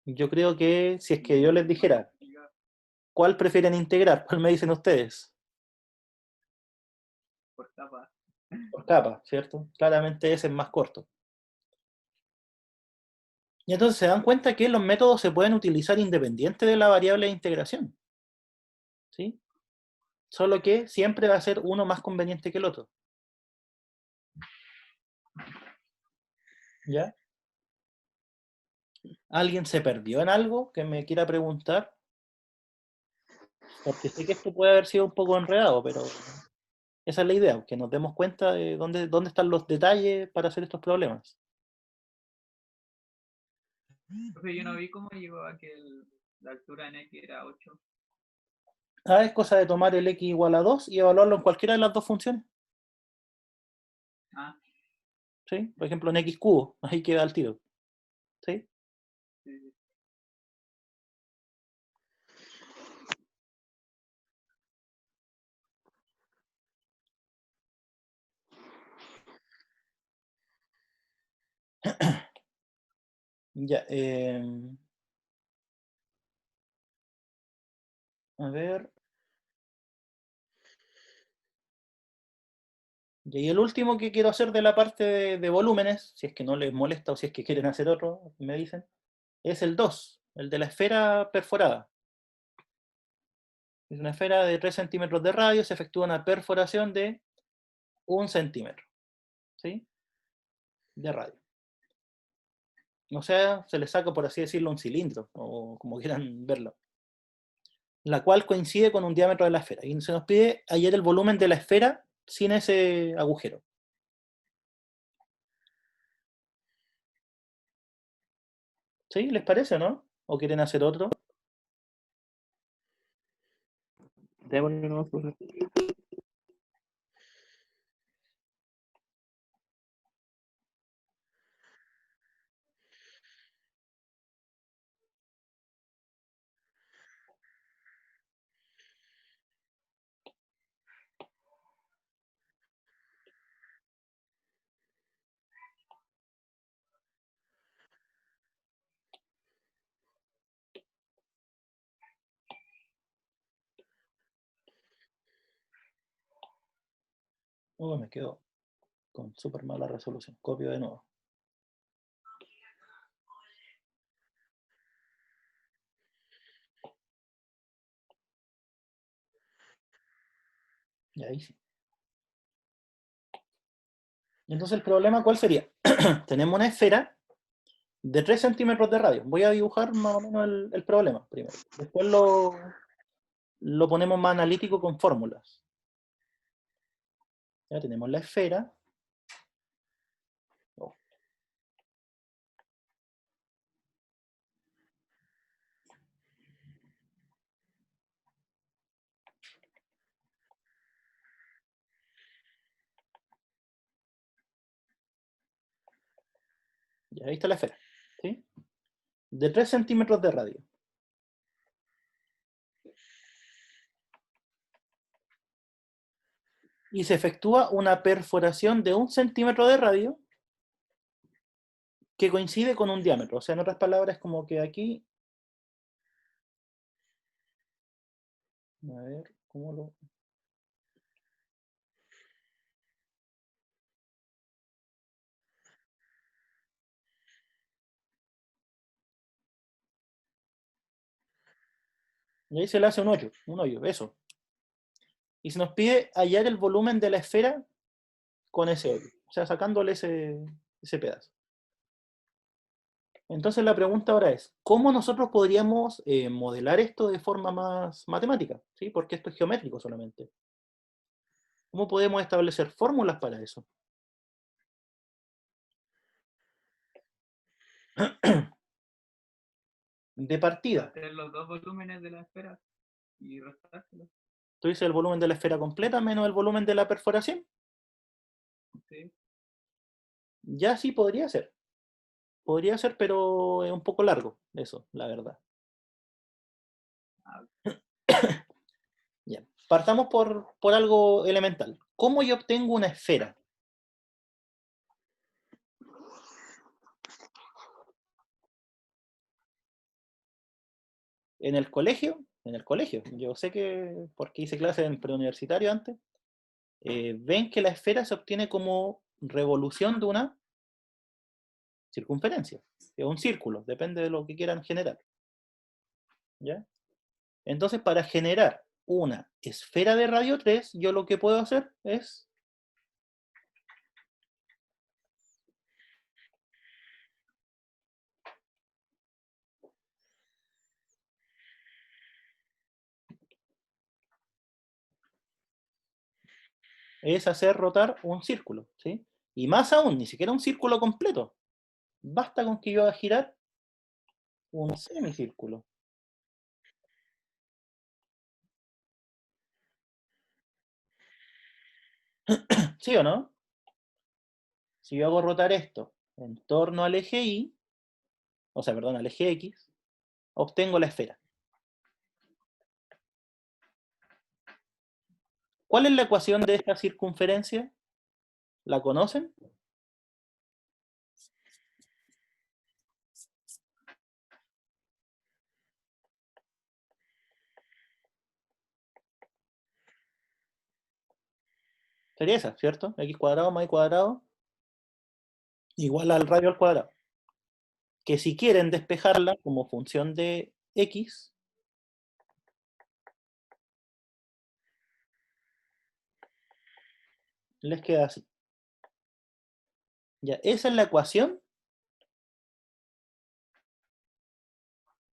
Yo creo que si es que yo les dijera, ¿cuál prefieren integrar? ¿Cuál me dicen ustedes? Por capa. Por capa, ¿cierto? Claramente ese es más corto. Y entonces se dan cuenta que los métodos se pueden utilizar independiente de la variable de integración. ¿Sí? Solo que siempre va a ser uno más conveniente que el otro. ¿Ya? ¿Alguien se perdió en algo que me quiera preguntar? Porque sé que esto puede haber sido un poco enredado, pero esa es la idea, que nos demos cuenta de dónde están los detalles para hacer estos problemas. Profe, yo no vi cómo llegó a que la altura en X era 8. Ah, es cosa de tomar el x igual a 2 y evaluarlo en cualquiera de las dos funciones. Ah, ¿Sí? Por ejemplo, en x cubo, ahí queda el tiro. ¿Sí? sí, sí. Ya, a ver. Y el último que quiero hacer de la parte de volúmenes, si es que no les molesta o si es que quieren hacer otro, me dicen, es el 2, el de la esfera perforada. Es una esfera de 3 centímetros de radio, se efectúa una perforación de 1 centímetro, ¿sí? De radio. O sea, se le saca, por así decirlo, un cilindro, o como quieran verlo. La cual coincide con un diámetro de la esfera. Y se nos pide hallar el volumen de la esfera sin ese agujero. ¿Sí? ¿Les parece o no? ¿O quieren hacer otro? Démosle nomás, profe. Oh, me quedo con súper mala resolución. Copio de nuevo. Y ahí sí. Entonces el problema, ¿cuál sería? Tenemos una esfera de 3 centímetros de radio. Voy a dibujar más o menos el problema primero. Después lo ponemos más analítico con fórmulas. Ya tenemos la esfera. Oh. Ya ahí está la esfera. ¿Sí? De 3 centímetros de radio. Y se efectúa una perforación de 1 centímetro de radio que coincide con un diámetro. O sea, en otras palabras, como que aquí... A ver, ¿cómo lo...? Y ahí se le hace un hoyo, eso. Y se nos pide hallar el volumen de la esfera con ese hoyo. O sea, sacándole ese pedazo. Entonces la pregunta ahora es, ¿cómo nosotros podríamos modelar esto de forma más matemática? ¿Sí? Porque esto es geométrico solamente. ¿Cómo podemos establecer fórmulas para eso? De partida, Hacer los dos volúmenes de la esfera y restárselos. tú dices el volumen de la esfera completa menos el volumen de la perforación. Sí. Ya sí podría ser. Podría ser, pero es un poco largo eso, la verdad. Bien. Partamos por algo elemental. ¿Cómo yo obtengo una esfera? En el colegio, yo sé que, porque hice clases en preuniversitario antes, ven que la esfera se obtiene como revolución de una circunferencia, es un círculo, depende de lo que quieran generar. ¿Ya? Entonces, para generar una esfera de radio 3, yo lo que puedo hacer es hacer rotar un círculo, ¿sí? Y más aún, ni siquiera un círculo completo. Basta con que yo haga girar un semicírculo. ¿Sí o no? Si yo hago rotar esto en torno al eje Y, o sea, perdón, al eje X, obtengo la esfera. ¿Cuál es la ecuación de esta circunferencia? ¿La conocen? Sería esa, ¿cierto? X cuadrado más Y cuadrado igual al radio al cuadrado. Que si quieren despejarla como función de X, les queda así. Ya, esa es la ecuación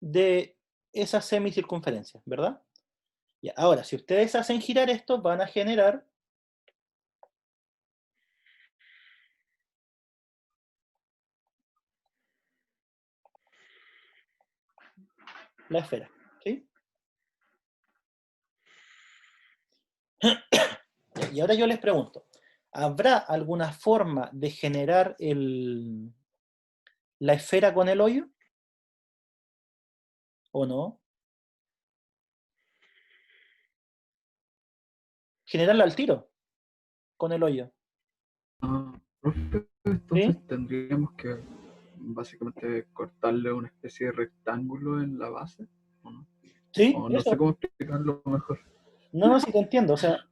de esa semicircunferencia, ¿verdad? Ya, ahora, si ustedes hacen girar esto, van a generar la esfera, ¿sí? Y ahora yo les pregunto, ¿habrá alguna forma de generar la esfera con el hoyo? ¿O no? Generarla al tiro, con el hoyo. Profe, ¿Sí? entonces tendríamos que básicamente cortarle una especie de rectángulo en la base, ¿o no? Sí, O no sé eso. cómo explicarlo mejor. No, no, sí te entiendo. O sea,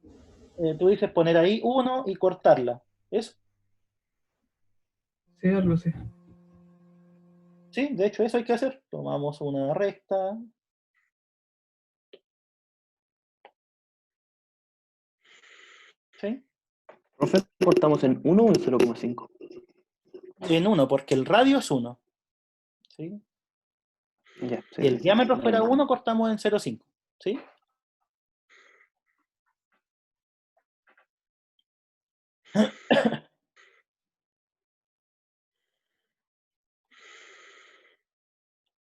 Tú dices poner ahí 1 y cortarla. ¿Eso? Sí, algo así. Sí, de hecho eso hay que hacer. Tomamos una recta. ¿Sí? Profe, ¿cortamos en 1 o en 0,5? En 1, porque el radio es 1. ¿Sí? Ya, Si el sí. diámetro fuera 1, cortamos en 0,5. ¿Sí?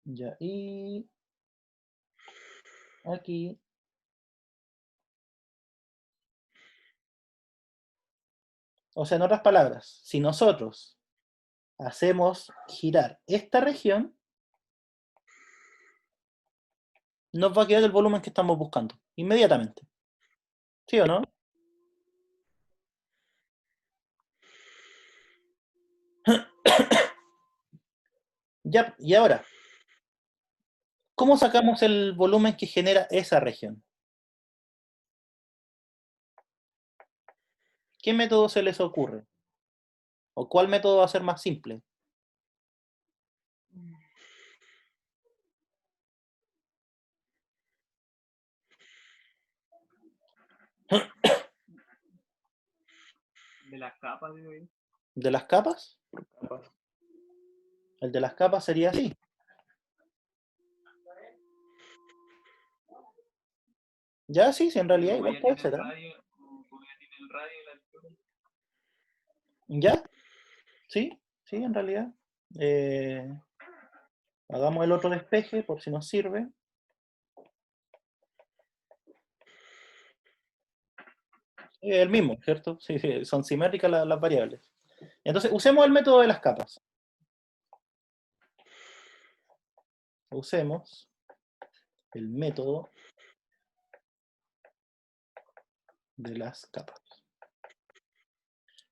Ya, y aquí. O sea, en otras palabras, si nosotros hacemos girar esta región, nos va a quedar el volumen que estamos buscando, inmediatamente. ¿Sí o no? Ya, y ahora, ¿cómo sacamos el volumen que genera esa región? ¿Qué método se les ocurre? ¿O cuál método va a ser más simple? De las capas, digo yo. ¿De las capas? Capaz. El de las capas sería así. Ya sí, sí, en realidad Como igual ya puede tiene el ser, ¿eh? radio, como ya tiene el radio y la altura. ¿Ya? Sí, sí, en realidad. Eh, hagamos el otro despeje por si nos sirve. El mismo, ¿cierto? Sí, sí, son simétricas las variables. Entonces, usemos el método de las capas. Usemos el método de las capas.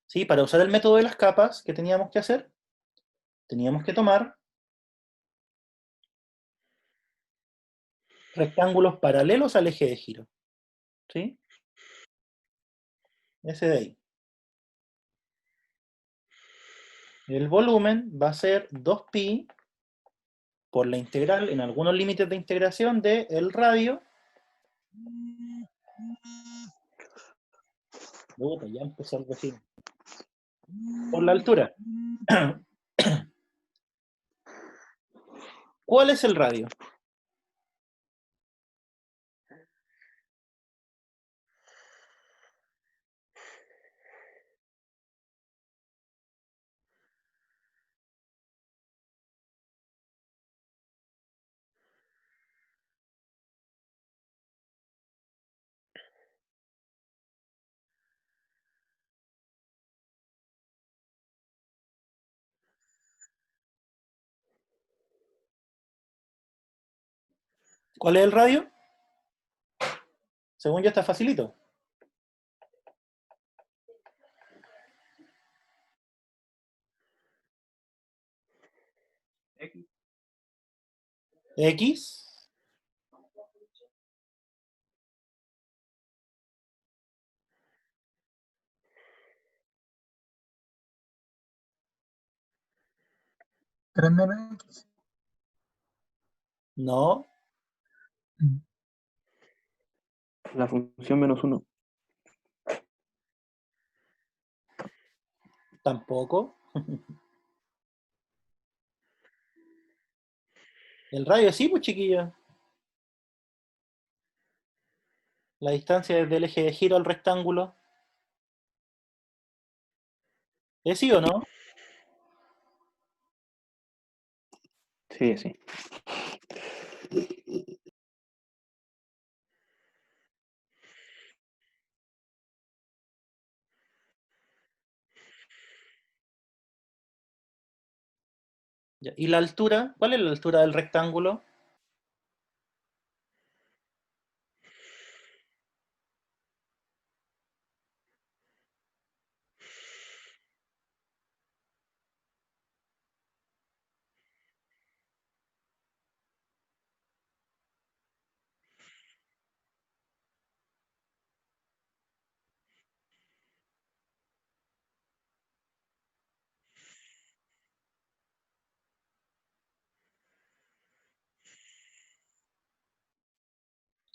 ¿Sí? Para usar el método de las capas, ¿qué teníamos que hacer? Teníamos que tomar rectángulos paralelos al eje de giro. ¿Sí? Ese de ahí. El volumen va a ser 2pi por la integral, en algunos límites de integración, del radio. Ya empezó el vecino. Por la altura. ¿Cuál es el radio? ¿Cuál es el radio? Según yo está facilito. X. X. Tres menos X. No, Mm. La función -1. tampoco. El radio sí, pues chiquillo. La distancia desde el eje de giro al rectángulo. ¿Es sí o no? Sí, sí. Ya, ¿y la altura? ¿Cuál es la altura del rectángulo?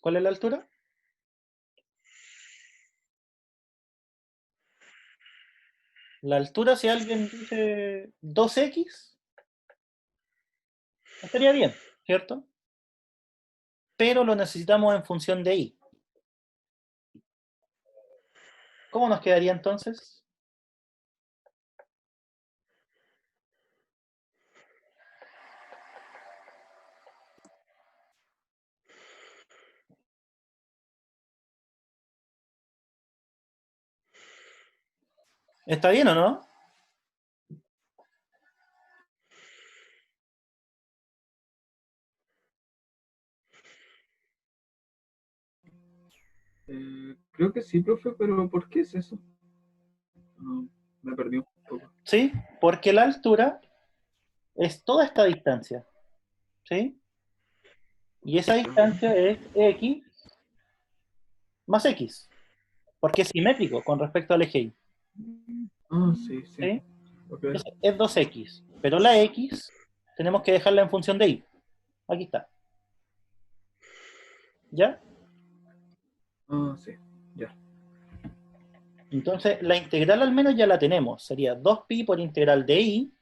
¿Cuál es la altura? La altura, si alguien dice 2x, estaría bien, ¿cierto? Pero lo necesitamos en función de y. ¿Cómo nos quedaría entonces? ¿Está bien o no? Creo que sí, profe, pero ¿por qué es eso? No, me perdí un poco. Sí, porque la altura es toda esta distancia, ¿sí? Y esa distancia es x más x, porque es simétrico con respecto al eje y, Ah, sí, sí. ¿sí? Ok. Entonces es 2x, pero la x tenemos que dejarla en función de y. Aquí está. ¿Ya? Ah, sí, ya. Entonces la integral al menos ya la tenemos. Sería 2pi por integral de y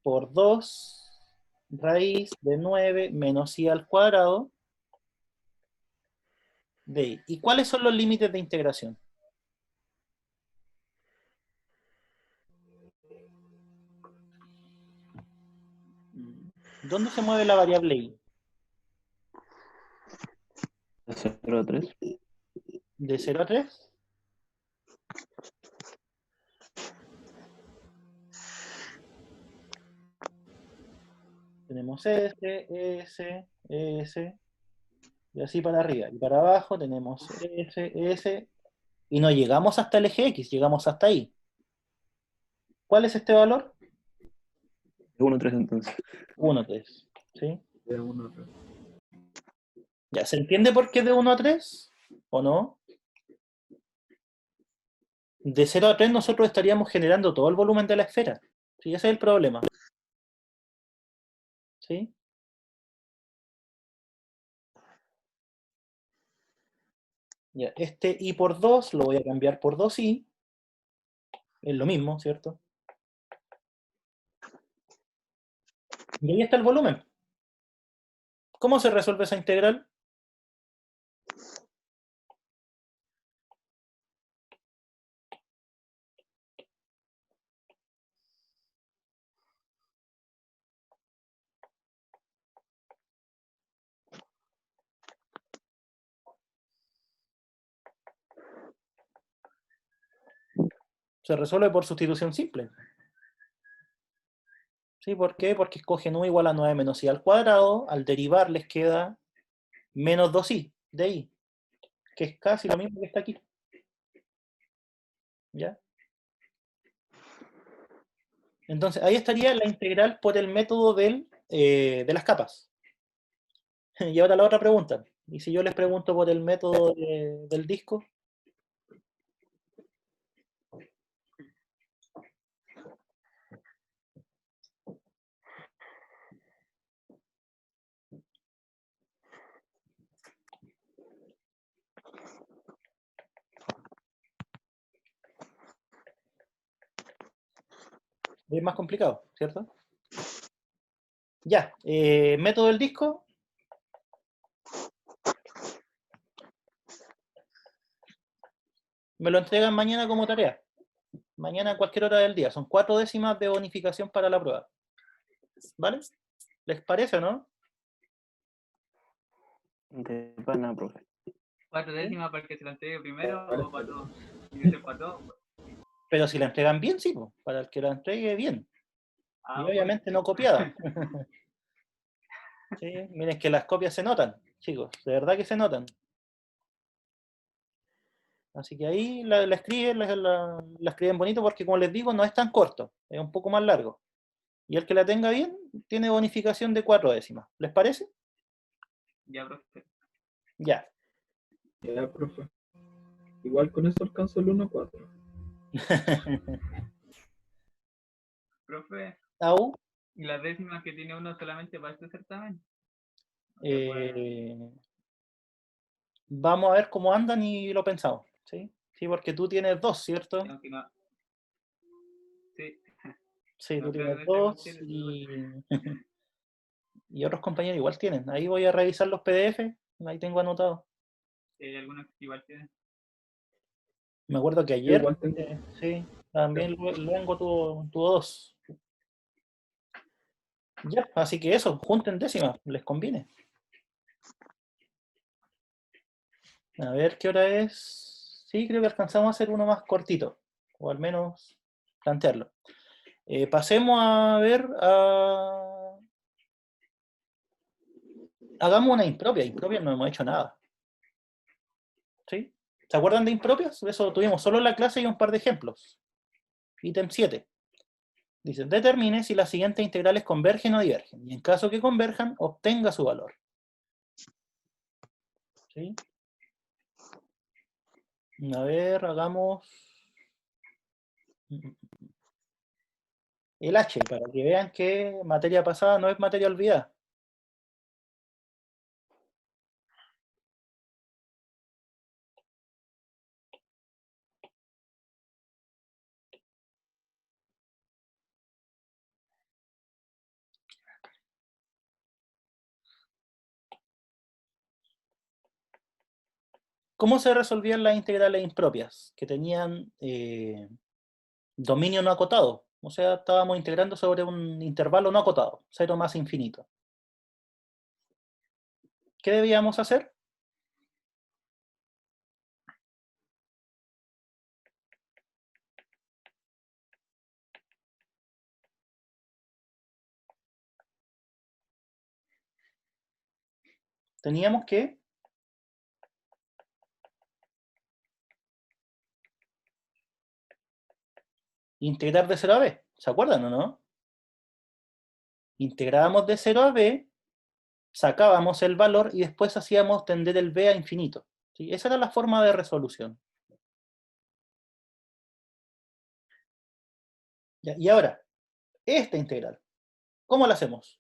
por 2 raíz de 9 menos i al cuadrado de y. ¿Y cuáles son los límites de integración? ¿Dónde se mueve la variable y? De 0 a 3. ¿De 0 a 3? Tenemos S, y así para arriba. Y para abajo tenemos S, y no llegamos hasta el eje X, llegamos hasta ahí. ¿Cuál es este valor? 1 a 3 entonces. 1, 3. ¿Sí? De uno a tres. ¿Ya se entiende por qué de 1 a 3? ¿O no? De 0 a 3 nosotros estaríamos generando todo el volumen de la esfera. ¿Sí? Ese es el problema. ¿Sí? Ya, este i por 2 lo voy a cambiar por 2i. Es lo mismo, ¿cierto? Y ahí está el volumen. ¿Cómo se resuelve esa integral? Se resuelve por sustitución simple. ¿Sí? ¿Por qué? Porque escogen u igual a 9 menos i al cuadrado. Al derivar les queda menos 2i de i, que es casi lo mismo que está aquí. ¿Ya? Entonces, ahí estaría la integral por el método de las capas. Y ahora la otra pregunta. ¿Y si yo les pregunto por el método del disco? Es más complicado, ¿cierto? Ya, método del disco. Me lo entregan mañana como tarea. Mañana a cualquier hora del día. Son 4 décimas de bonificación para la prueba. ¿Vale? ¿Les parece o no? De pana, profe. 4 décimas para el que se la entregue primero Vale. o para todos. Y ese para todos. Pero si la entregan bien, sí, po, para el que la entregue bien. Y Ah, obviamente no copiada. Sí, miren que las copias se notan, chicos, de verdad que se notan. Así que ahí la escriben, la escriben bonito porque, como les digo, no es tan corto, es un poco más largo. Y el que la tenga bien, tiene bonificación de 4 décimas. ¿Les parece? ya, profe. Ya. Ya, profe. Igual con eso alcanzo el 1 a 4. Profe, ¿Au? ¿y las décimas que tiene uno solamente para este certamen? Vamos a ver cómo andan y lo pensamos, ¿sí? Sí, porque tú tienes 2, ¿cierto? Aunque no. Sí, Sí, no tú creo tienes que sea 2 posible, pero y, y otros compañeros igual tienen. Ahí voy a revisar los PDF, ahí tengo anotado. hay algunos que igual tienen. Me acuerdo que Yo ayer, igual tengo. sí, también Luengo tuvo 2. Ya, así que eso, junten décimas, les conviene. A ver qué hora es. Sí, creo que alcanzamos a hacer uno más cortito, o al menos plantearlo. Pasemos a ver, hagamos una impropia. Impropia no hemos hecho nada. ¿Sí? ¿Se acuerdan de impropias? Eso tuvimos solo en la clase y un par de ejemplos. Ítem 7. Dice, determine si las siguientes integrales convergen o divergen. Y en caso que converjan, obtenga su valor. ¿Sí? A ver, hagamos el H, para que vean que materia pasada no es materia olvidada. ¿Cómo se resolvían las integrales impropias? Que tenían dominio no acotado. O sea, estábamos integrando sobre un intervalo no acotado, 0 más infinito. ¿Qué debíamos hacer? Teníamos que integrar de 0 a b. ¿Se acuerdan o no? Integrábamos de 0 a b, sacábamos el valor y después hacíamos tender el b a infinito. ¿Sí? Esa era la forma de resolución. Ya, y ahora, esta integral, ¿cómo la hacemos?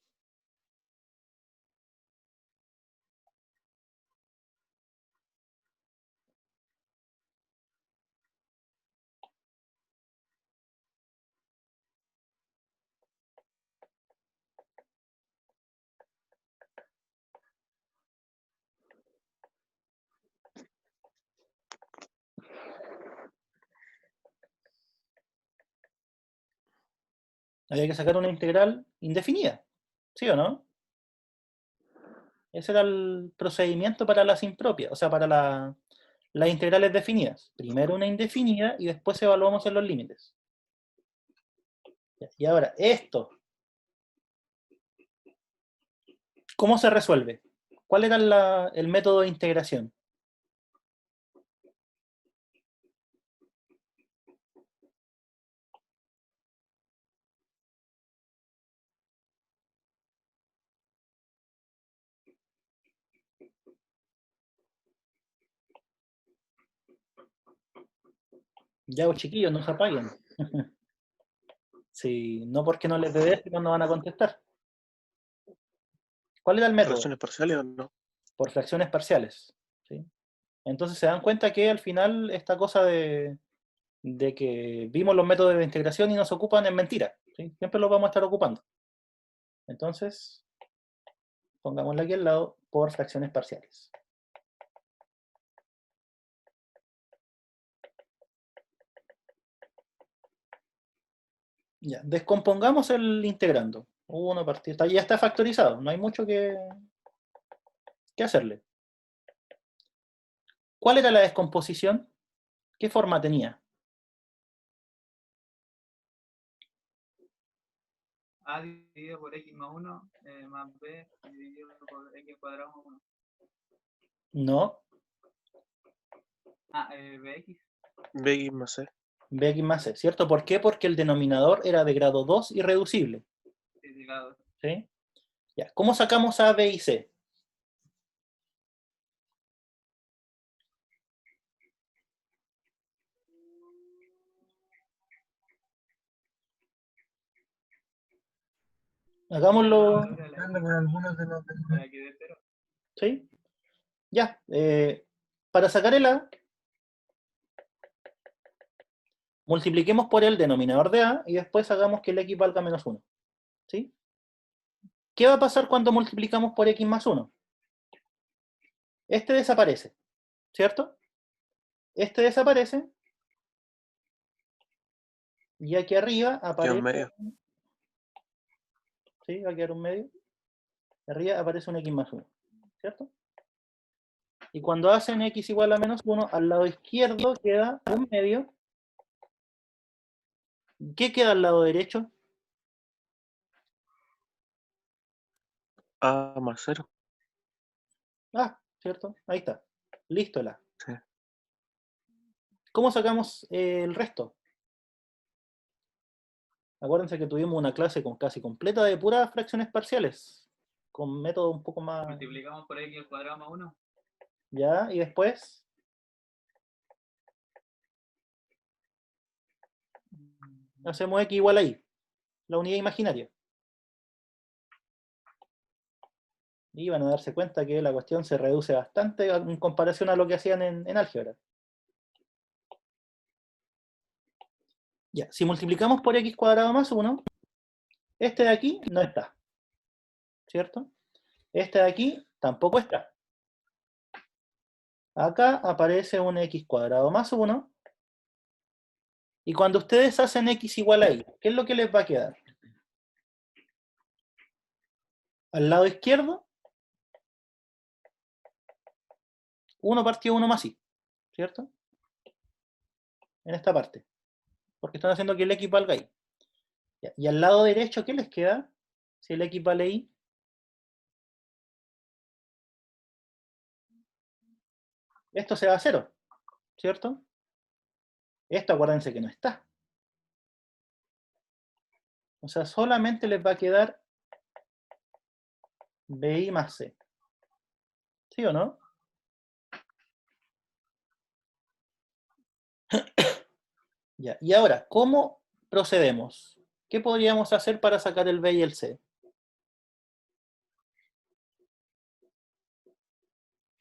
Había que sacar una integral indefinida, ¿sí o no? Ese era el procedimiento para las impropias, o sea, para las integrales definidas. Primero una indefinida y después evaluamos en los límites. Y ahora, esto, ¿cómo se resuelve? ¿Cuál era el método de integración? Ya, pues, chiquillos, no se apaguen. Sí, no porque no les dé esto no van a contestar. ¿Cuál era el método? ¿Fracciones parciales o no? Por fracciones parciales. ¿Sí? Entonces se dan cuenta que al final esta cosa de que vimos los métodos de integración y nos ocupan es mentira. ¿Sí? Siempre los vamos a estar ocupando. Entonces, pongámosla aquí al lado por fracciones parciales. Ya, descompongamos el integrando. 1 partido, ya está factorizado, no hay mucho que hacerle. ¿Cuál era la descomposición? ¿Qué forma tenía? A dividido por x más 1 más b dividido por x cuadrado más 1. No, Bx. Bx más C. Bx más C, ¿cierto? ¿Por qué? Porque el denominador era de grado 2 y reducible. Sí, claro. ¿Sí? Ya, ¿cómo sacamos A, B y C? Hagámoslo. Multiplicando por algunos de los Para que dé 0. ¿Sí? Ya. Para sacar el A, multipliquemos por el denominador de A y después hagamos que el X valga menos 1. ¿Sí? ¿Qué va a pasar cuando multiplicamos por X más 1? Este desaparece, ¿cierto? Este desaparece. Y aquí arriba Queda aparece... en medio. ¿Sí? Va a quedar un medio. Arriba aparece un X más 1, ¿cierto? Y cuando hacen X igual a menos 1, al lado izquierdo queda un medio. ¿Qué queda al lado derecho? A más 0. Ah, ¿cierto? Ahí está. Listo el A. Sí. ¿Cómo sacamos el resto? Acuérdense que tuvimos una clase con casi completa de puras fracciones parciales, con métodos un poco más... Multiplicamos por x al cuadrado más 1. ¿Ya? Y después... hacemos X igual a Y, la unidad imaginaria. Y van a darse cuenta que la cuestión se reduce bastante en comparación a lo que hacían en álgebra. Ya, si multiplicamos por X cuadrado más 1, este de aquí no está, ¿cierto? Este de aquí tampoco está. Acá aparece un X cuadrado más 1. Y cuando ustedes hacen X igual a Y, ¿qué es lo que les va a quedar? Al lado izquierdo, 1 partido 1 más Y, ¿cierto? En esta parte. Porque están haciendo que el X valga Y. Y al lado derecho, ¿qué les queda? Si el X vale Y. Esto se va a 0, ¿cierto? Esto acuérdense que no está. O sea, solamente les va a quedar BI más C. ¿Sí o no? Ya. Y ahora, ¿cómo procedemos? ¿Qué podríamos hacer para sacar el B y el C?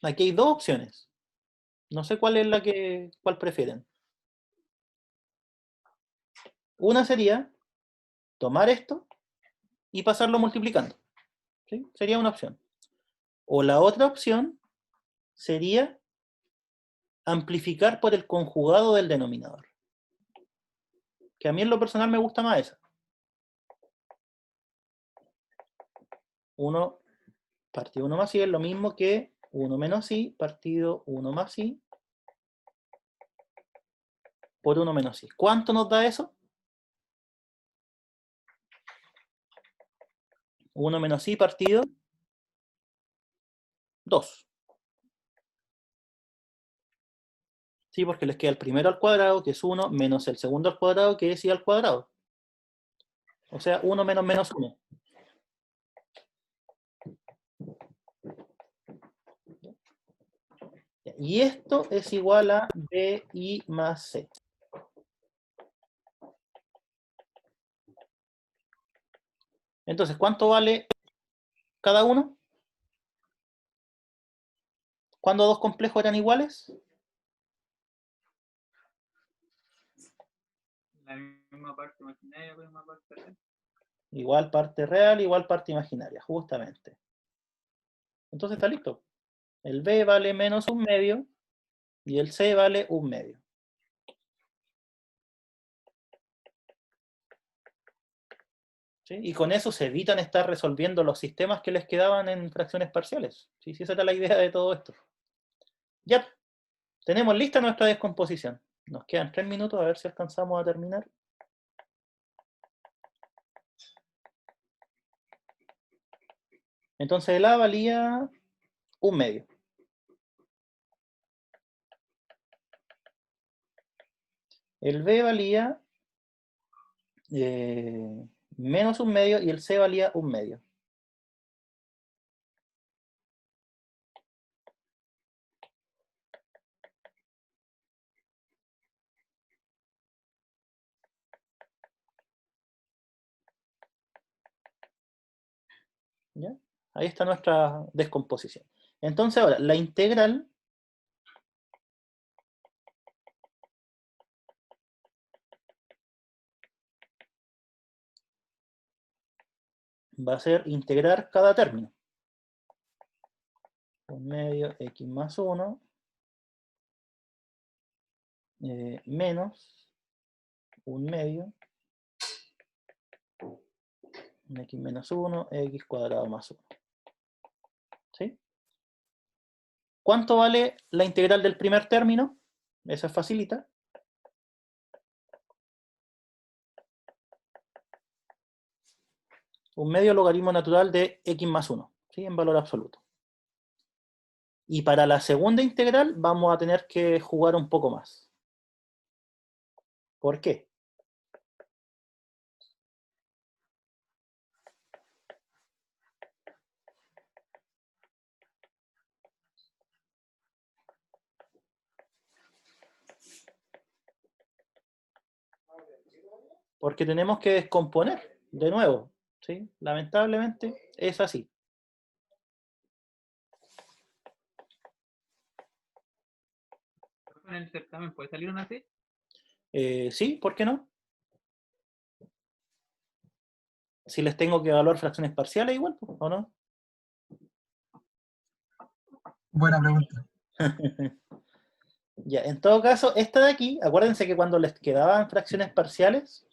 Aquí hay dos opciones. No sé cuál es cuál prefieren. Una sería tomar esto y pasarlo multiplicando. ¿Sí? Sería una opción. O la otra opción sería amplificar por el conjugado del denominador. Que a mí en lo personal me gusta más esa. 1 partido 1 más i es lo mismo que 1 menos i partido 1 más i por 1 menos i. ¿Cuánto nos da eso? 1 menos i partido 2. Sí, porque les queda el primero al cuadrado, que es 1, menos el segundo al cuadrado, que es i al cuadrado. O sea, 1 menos menos 1. Y esto es igual a BI más C. Entonces, ¿cuánto vale cada uno? ¿Cuándo dos complejos eran iguales? La misma parte imaginaria con la misma parte real. Igual parte real, igual parte imaginaria, justamente. Entonces está listo. El B vale menos un medio y el C vale un medio. ¿Sí? Y con eso se evitan estar resolviendo los sistemas que les quedaban en fracciones parciales. Sí, sí, esa era la idea de todo esto. Ya, tenemos lista nuestra descomposición. Nos quedan 3 minutos a ver si alcanzamos a terminar. Entonces el A valía un medio. El B valía menos un medio y el C valía un medio. ¿Ya? Ahí está nuestra descomposición. Entonces ahora, la integral va a ser integrar cada término. 1/2 x más 1 menos 1/2 x menos 1, x cuadrado más 1. ¿Sí? ¿Cuánto vale la integral del primer término? Esa es facilita. Un medio logaritmo natural de x más 1, ¿sí? En valor absoluto. Y para la segunda integral vamos a tener que jugar un poco más. ¿Por qué? Porque tenemos que descomponer de nuevo, ¿sí? Lamentablemente es así. En el certamen puede salir una así. Sí, ¿por qué no? Si les tengo que evaluar fracciones parciales igual, ¿o no? Buena pregunta. Ya, en todo caso, esta de aquí, acuérdense que cuando les quedaban fracciones parciales,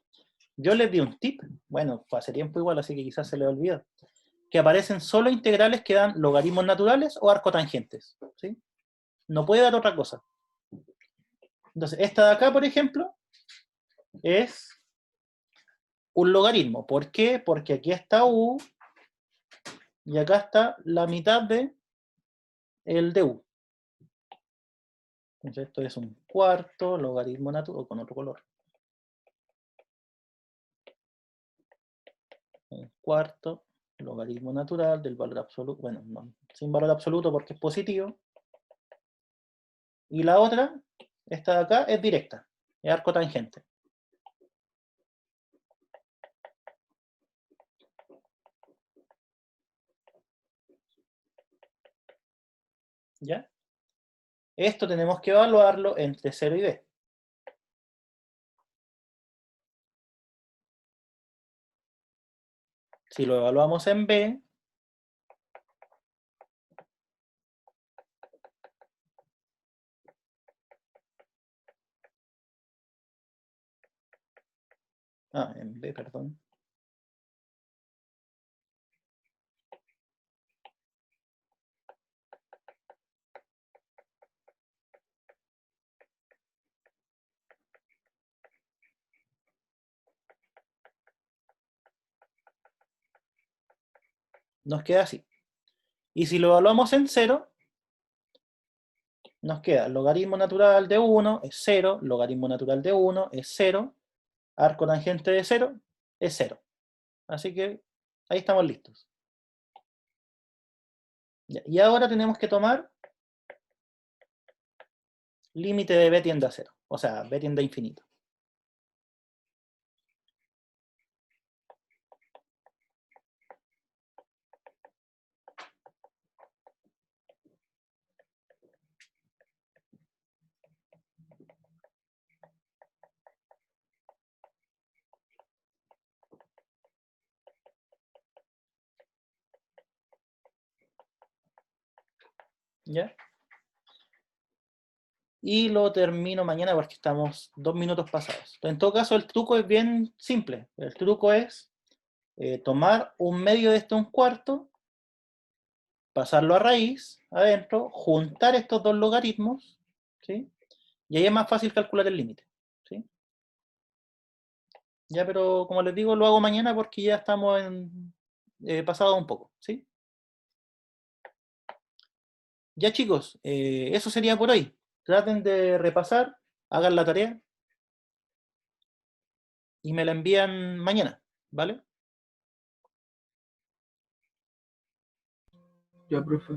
yo les di un tip, bueno, fue hace tiempo igual, así que quizás se les olvidó, que aparecen solo integrales que dan logaritmos naturales o arcotangentes, ¿sí? No puede dar otra cosa. Entonces, esta de acá, por ejemplo, es un logaritmo. ¿Por qué? Porque aquí está u y acá está la mitad de el de u. Entonces, esto es un cuarto logaritmo natural, o con otro color. Un cuarto logaritmo natural del valor absoluto, bueno, no, sin valor absoluto porque es positivo. Y la otra, esta de acá, es directa, es arcotangente. ¿Ya? Esto tenemos que evaluarlo entre 0 y b. Si lo evaluamos en b, en b, perdón. Nos queda así. Y si lo evaluamos en 0, nos queda logaritmo natural de 1 es 0, logaritmo natural de 1 es 0, arco tangente de 0 es 0. Así que ahí estamos listos. Ya, y ahora tenemos que tomar límite de b tiende a 0, o sea, b tiende a infinito. ¿Ya? Y lo termino mañana porque estamos 2 minutos pasados. En todo caso, el truco es bien simple. El truco es tomar un medio de esto, un cuarto, pasarlo a raíz, adentro, juntar estos dos logaritmos, ¿sí? Y ahí es más fácil calcular el límite, ¿sí? Ya, pero como les digo, lo hago mañana porque ya estamos en pasado un poco, ¿sí? Ya chicos, eso sería por hoy. Traten de repasar, hagan la tarea y me la envían mañana, ¿vale? Ya, profe.